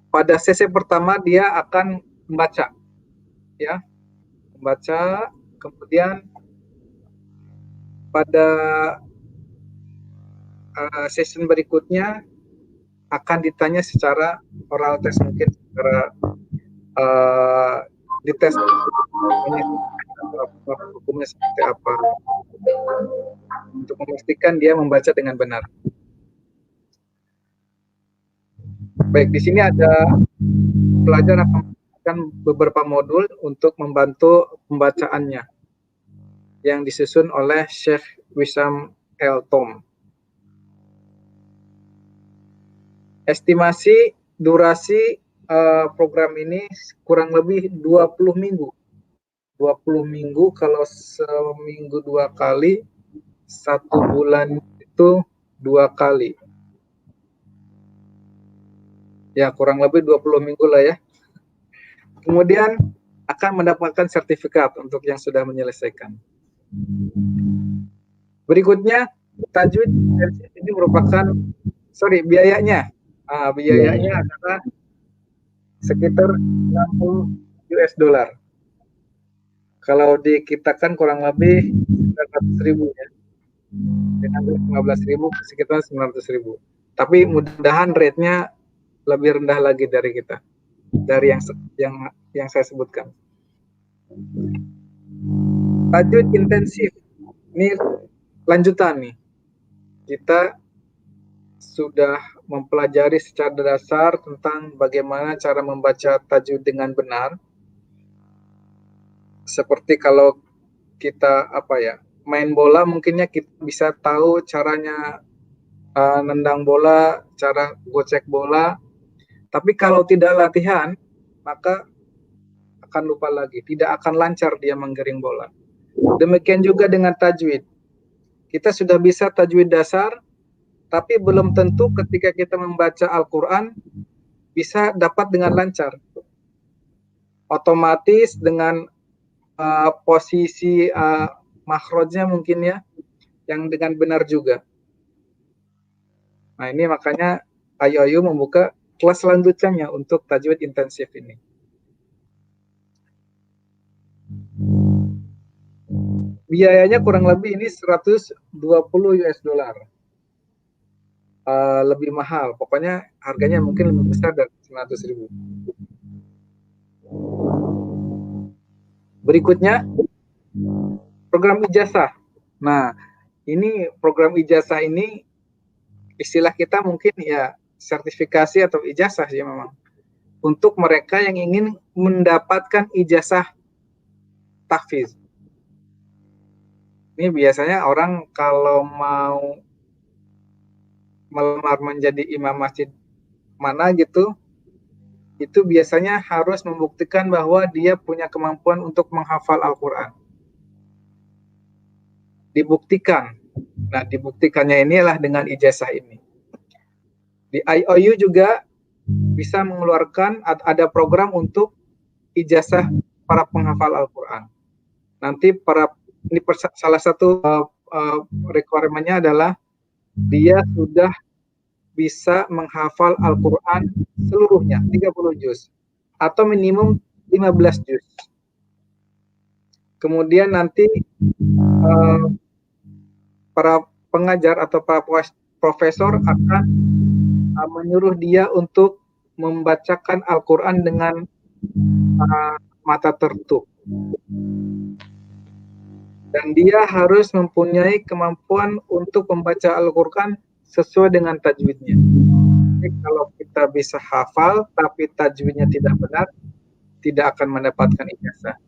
Pada sesi pertama dia akan membaca, ya, membaca. Kemudian pada session berikutnya akan ditanya secara oral test, mungkin secara dites hukumnya seperti apa, untuk memastikan dia membaca dengan benar. Baik, di sini ada pelajar akan mendapatkan beberapa modul untuk membantu pembacaannya yang disusun oleh Syekh Wissam El Tom. Estimasi durasi program ini kurang lebih 20 minggu. 20 minggu kalau seminggu 2 kali, 1 bulan itu 2 kali. Ya, kurang lebih 20 minggu lah ya. Kemudian akan mendapatkan sertifikat untuk yang sudah menyelesaikan. Berikutnya, tajwid ini merupakan, biayanya. Biayanya adalah sekitar 60 US dollar. Kalau dikitakan kurang lebih 900.000 ya. Dengan 15.000 sekitar 900.000. Tapi mudah-mudahan rate-nya lebih rendah lagi dari kita, dari yang saya sebutkan. Tajwid intensif. Ini lanjutan nih. Kita sudah mempelajari secara dasar tentang bagaimana cara membaca tajwid dengan benar. Seperti kalau kita main bola, mungkinnya kita bisa tahu caranya nendang bola, cara gocek bola. Tapi kalau tidak latihan, maka akan lupa lagi, tidak akan lancar dia menggiring bola. Demikian juga dengan tajwid. Kita sudah bisa tajwid dasar, tapi belum tentu ketika kita membaca Al-Quran bisa dapat dengan lancar. Otomatis dengan posisi makhrajnya mungkin ya, yang dengan benar juga. Nah, ini makanya Ayu membuka kelas lanjutannya untuk tajwid intensif ini. Biayanya kurang lebih ini 120 US dollar. Lebih mahal, pokoknya harganya mungkin lebih besar dari 900.000. Berikutnya, program ijazah. Nah, ini program ijazah ini istilah kita mungkin ya sertifikasi atau ijazah sih memang. Untuk mereka yang ingin mendapatkan ijazah tahfiz. Ini biasanya orang kalau mau melamar menjadi imam masjid mana gitu, itu biasanya harus membuktikan bahwa dia punya kemampuan untuk menghafal Al-Quran. Dibuktikan. Nah, dibuktikannya inilah dengan ijazah ini. Di IOU juga bisa mengeluarkan, ada program untuk ijazah para penghafal Al-Quran. Nanti ini salah satu requirement-nya adalah dia sudah bisa menghafal Al-Quran seluruhnya, 30 juz, atau minimum 15 juz. Kemudian nanti para pengajar atau para profesor akan menyuruh dia untuk membacakan Al-Quran dengan mata tertutup. Dan dia harus mempunyai kemampuan untuk membaca Al-Quran sesuai dengan tajwidnya. Jadi kalau kita bisa hafal tapi tajwidnya tidak benar, tidak akan mendapatkan ijazah.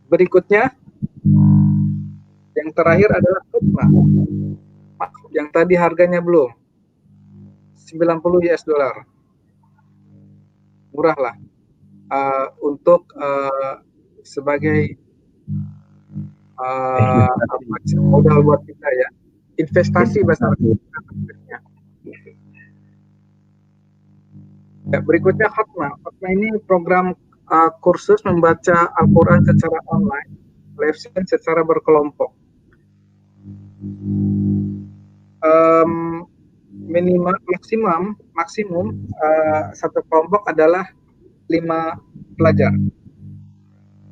Berikutnya, yang terakhir adalah khutbah. Yang tadi harganya belum 90 US dollar. Murah lah. Untuk sebagai modal buat kita ya, investasi bahasa Arabnya. Berikutnya Khatma. Khatma ini program kursus membaca Al-Quran secara online, lesson secara berkelompok. Maksimum satu kelompok adalah 5 pelajar,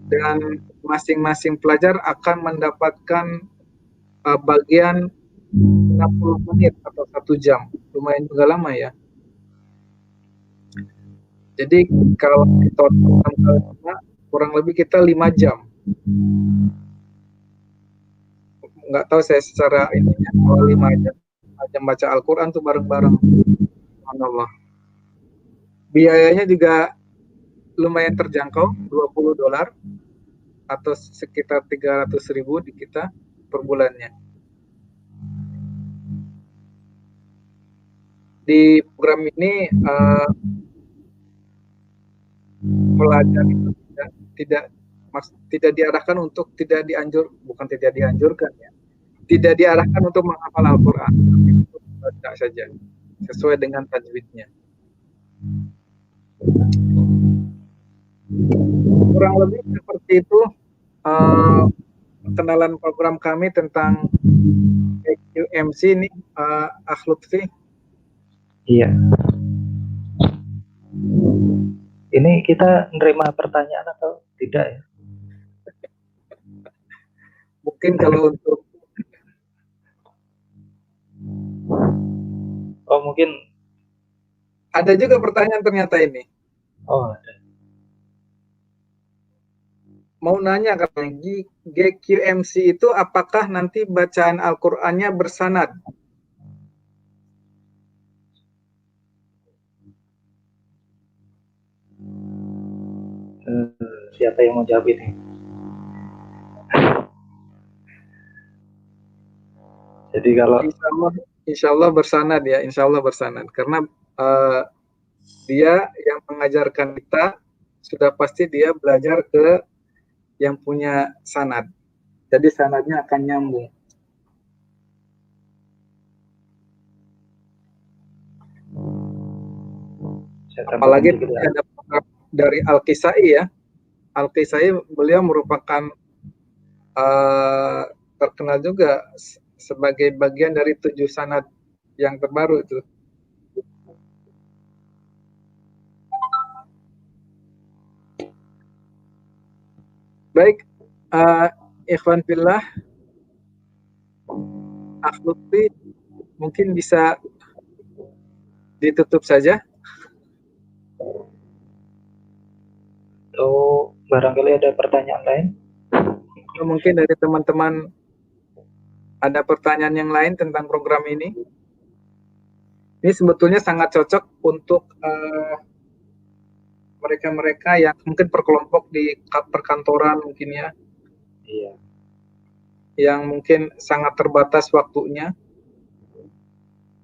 dan masing-masing pelajar akan mendapatkan bagian 60 menit atau 1 jam. Lumayan juga lama ya. Jadi kalau total kurang lebih kita 5 jam. Nggak tahu saya secara ininya, kalau 5 jam baca Al-Quran tuh bareng-bareng. Subhanallah. Biayanya juga lumayan terjangkau, $20 atau sekitar 300.000 di kita per bulannya. Di program ini pelajar itu tidak diarahkan untuk tidak dianjurkan ya. Tidak diarahkan untuk menghafal Al-Quran, tapi untuk membaca saja sesuai dengan tajwidnya. Kurang lebih seperti itu perkenalan program kami tentang QMC ini, Akh Lutfi. Iya. Ini kita menerima pertanyaan atau tidak ya? Mungkin kalau untuk mungkin ada juga pertanyaan ternyata ini. Oh, ada. Mau nanya katanya, GQMC itu apakah nanti bacaan Al-Qur'annya bersanad? Siapa yang mau jawab ini? Jadi kalau insya Allah bersanad ya, insya Allah bersanad. Karena dia yang mengajarkan kita sudah pasti dia belajar ke yang punya sanad. Jadi sanadnya akan nyambung. Apalagi ada dari Al-Kisai ya. Al-Kisai beliau merupakan terkenal juga sebagai bagian dari 7 sanad yang terbaru itu. Baik, ikhwan fillah, Akh Lutfi mungkin bisa ditutup saja. Atau barangkali ada pertanyaan lain? Mungkin dari teman-teman ada pertanyaan yang lain tentang program ini. Ini sebetulnya sangat cocok untuk mereka-mereka yang mungkin berkelompok di perkantoran mungkin ya. Iya. Yang mungkin sangat terbatas waktunya.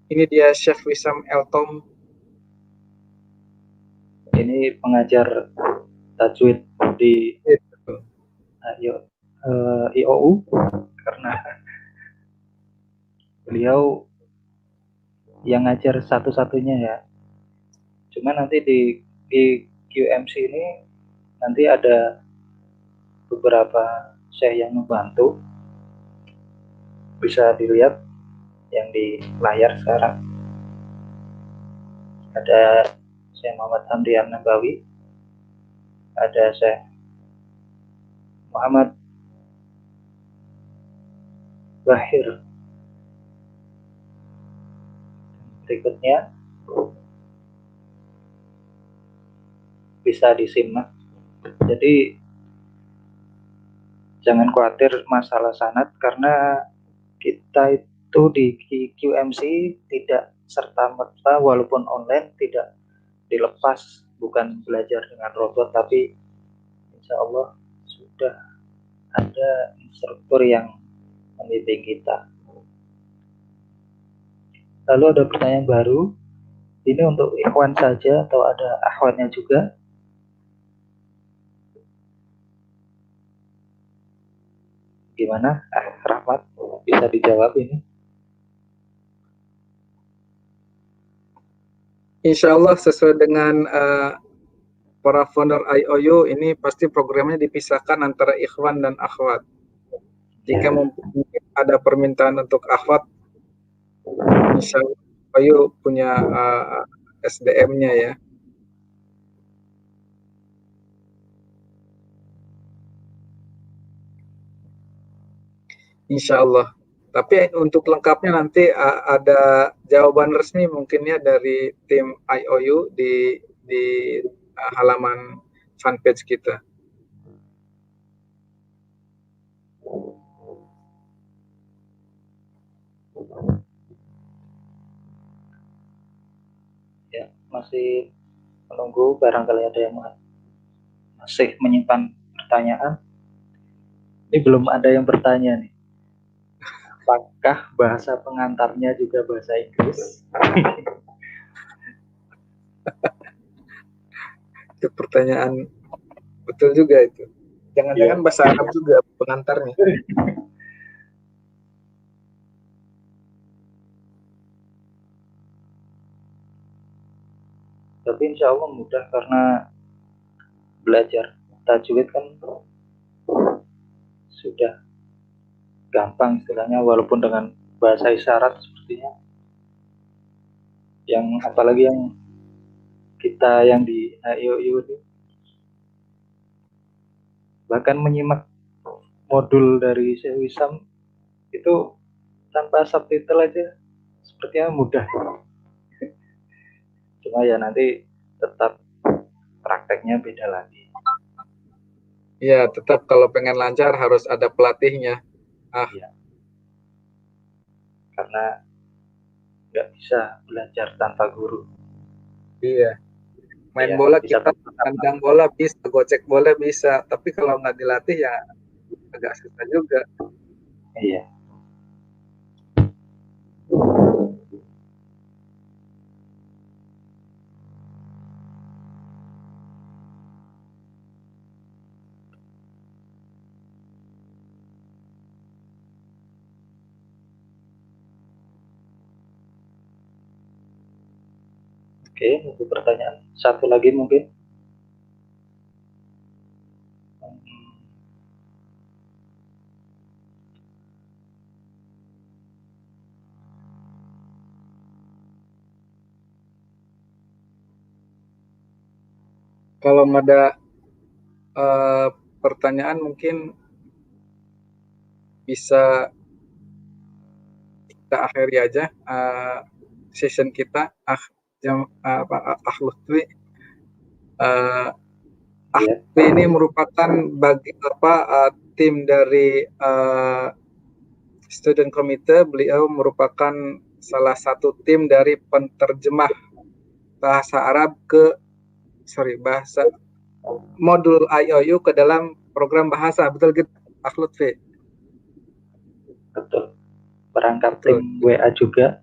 Ini dia Syekh Wisam Eltom. Ini pengajar tajwid di IOU, karena beliau yang ngajar satu-satunya ya. Cuma nanti di QMC ini nanti ada beberapa syekh yang membantu, bisa dilihat yang di layar sekarang. Ada Syekh Muhammad Hamdi An-Nabawi, ada Syekh Muhammad Bahir. Berikutnya bisa disimak. Jadi jangan khawatir masalah sanad, karena kita itu di QMC tidak serta-merta, walaupun online, tidak dilepas, bukan belajar dengan robot, tapi insya Allah sudah ada instruktur yang membimbing kita. Lalu ada pertanyaan baru, ini untuk ikhwan saja atau ada akhwatnya juga? Gimana? Rahmat, bisa dijawab ini? Insya Allah sesuai dengan para founder IOU, ini pasti programnya dipisahkan antara ikhwan dan akhwat. Jika mungkin ada permintaan untuk akhwat, insya Allah IOU punya SDM-nya ya. Insya Allah. Tapi untuk lengkapnya nanti ada jawaban resmi mungkinnya dari tim IOU di halaman fanpage kita. Ya, masih menunggu, barangkali ada yang masih menyimpan pertanyaan. Ini belum ada yang bertanya nih. Apakah bahasa pengantarnya juga bahasa Inggris? Itu pertanyaan betul juga itu. Jangan-jangan bahasa Arab juga pengantarnya. Tapi insya Allah mudah karena belajar tajwid kan sudah gampang istilahnya, walaupun dengan bahasa isyarat sepertinya. Yang apalagi yang kita yang di IOU itu bahkan menyimak modul dari Syekh Wisam itu tanpa subtitle aja sepertinya mudah. Cuma ya nanti tetap prakteknya beda lagi. Ya, tetap kalau pengen lancar harus ada pelatihnya. Ya. Karena nggak bisa belajar tanpa guru. Iya. Main bola kita tendang bola bisa, gocek bola bisa, tapi kalau nggak dilatih ya agak susah juga. Iya. Oke, untuk pertanyaan satu lagi mungkin. Kalau ada pertanyaan mungkin bisa kita akhiri aja session kita. Lutfi ini merupakan tim dari student committee. Beliau merupakan salah satu tim dari penterjemah bahasa Arab bahasa modul IOU ke dalam program bahasa. Betul gitu, Lutfi? Betul. Perangkat tim WA juga.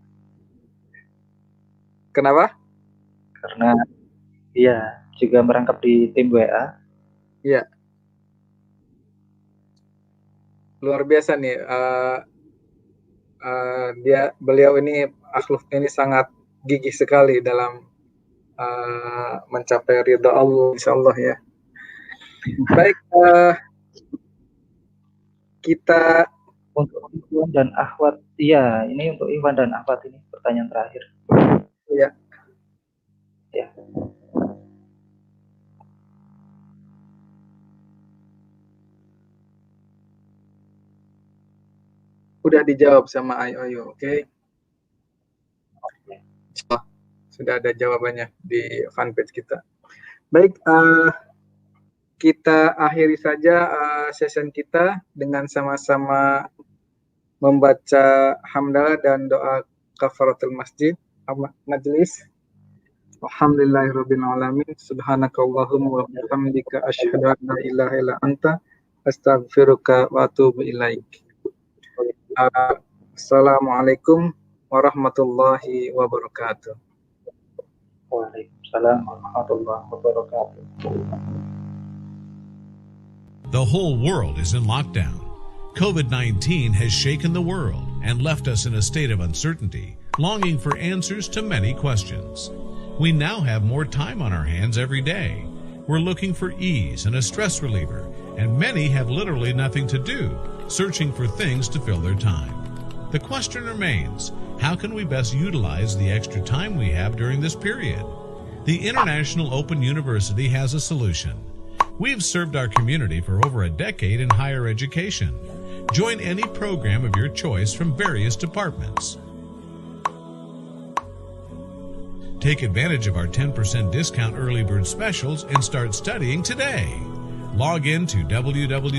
Kenapa? Karena iya juga merangkap di tim WA. Iya. Luar biasa nih. Beliau ini Lutfi ini sangat gigih sekali dalam mencapai ridha Allah, insyaallah ya. Baik, kita untuk Ikhwan dan Akhwat. Iya, ini untuk Ikhwan dan Akhwat ini pertanyaan terakhir. Ya. Ya. Udah dijawab sama IOU, oke? Sudah ada jawabannya di fanpage kita. Baik, kita akhiri saja session kita dengan sama-sama membaca hamdalah dan doa kafaratul majlis. Alhamdulillahirabbil alamin. Subhanakallahumma wa bihamdika asyhadu an la ilaha illa anta astaghfiruka wa atubu ilaik. Assalamualaikum warahmatullahi wabarakatuh. Waalaikumsalam warahmatullahi wabarakatuh. The whole world is in lockdown. COVID-19 has shaken the world and left us in a state of uncertainty, longing for answers to many questions. We now have more time on our hands every day. We're looking for ease and a stress reliever, and many have literally nothing to do, searching for things to fill their time. The question remains, how can we best utilize the extra time we have during this period? The International Open University has a solution. We've served our community for over a decade in higher education. Join any program of your choice from various departments. Take advantage of our 10% discount early bird specials and start studying today. Log in to www.iou.edu.gm.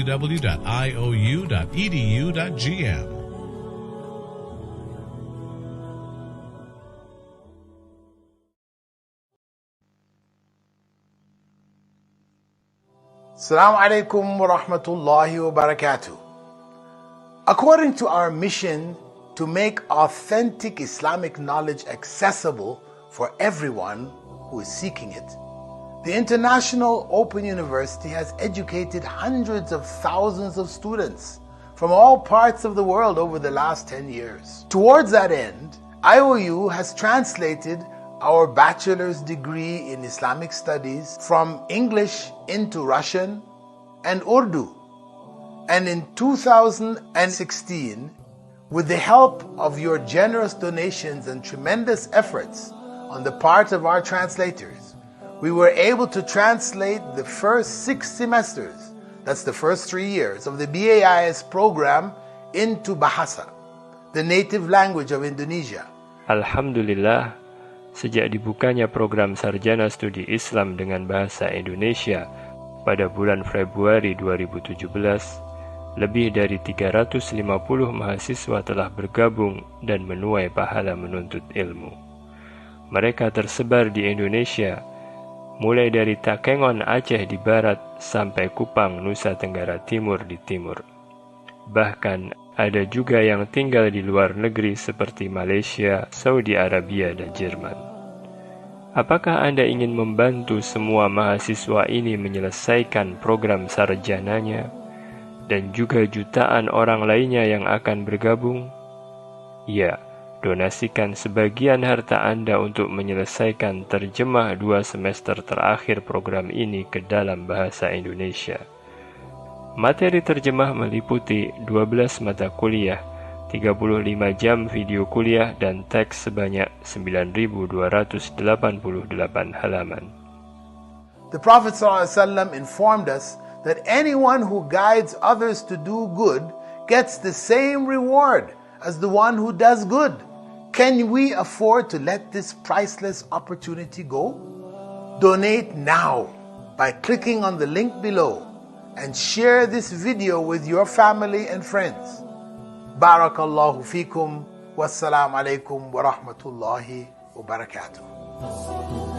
Assalamu alaikum wa rahmatullahi wa barakatuh. According to our mission to make authentic Islamic knowledge accessible for everyone who is seeking it, the International Open University has educated hundreds of thousands of students from all parts of the world over the last 10 years. Towards that end, IOU has translated our bachelor's degree in Islamic studies from English into Russian and Urdu. And in 2016, with the help of your generous donations and tremendous efforts on the part of our translators, we were able to translate the first 6 semesters, that's the first 3 years, of the BAIS program into Bahasa, the native language of Indonesia. Alhamdulillah, sejak dibukanya program Sarjana Studi Islam dengan Bahasa Indonesia pada bulan Februari 2017, lebih dari 350 mahasiswa telah bergabung dan menuai pahala menuntut ilmu. Mereka tersebar di Indonesia, mulai dari Takengon Aceh di barat sampai Kupang, Nusa Tenggara Timur di timur. Bahkan ada juga yang tinggal di luar negeri seperti Malaysia, Saudi Arabia, dan Jerman. Apakah Anda ingin membantu semua mahasiswa ini menyelesaikan program sarjananya dan juga jutaan orang lainnya yang akan bergabung? Ya, donasikan sebagian harta Anda untuk menyelesaikan terjemah 2 semester terakhir program ini ke dalam bahasa Indonesia. Materi terjemah meliputi 12 mata kuliah, 35 jam video kuliah, dan teks sebanyak 9.288 halaman. The Prophet ﷺ informed us that anyone who guides others to do good gets the same reward as the one who does good. Can we afford to let this priceless opportunity go? Donate now by clicking on the link below and share this video with your family and friends. Barakallahu fikum. Wassalamu alaikum wa rahmatullahi wa barakatuh.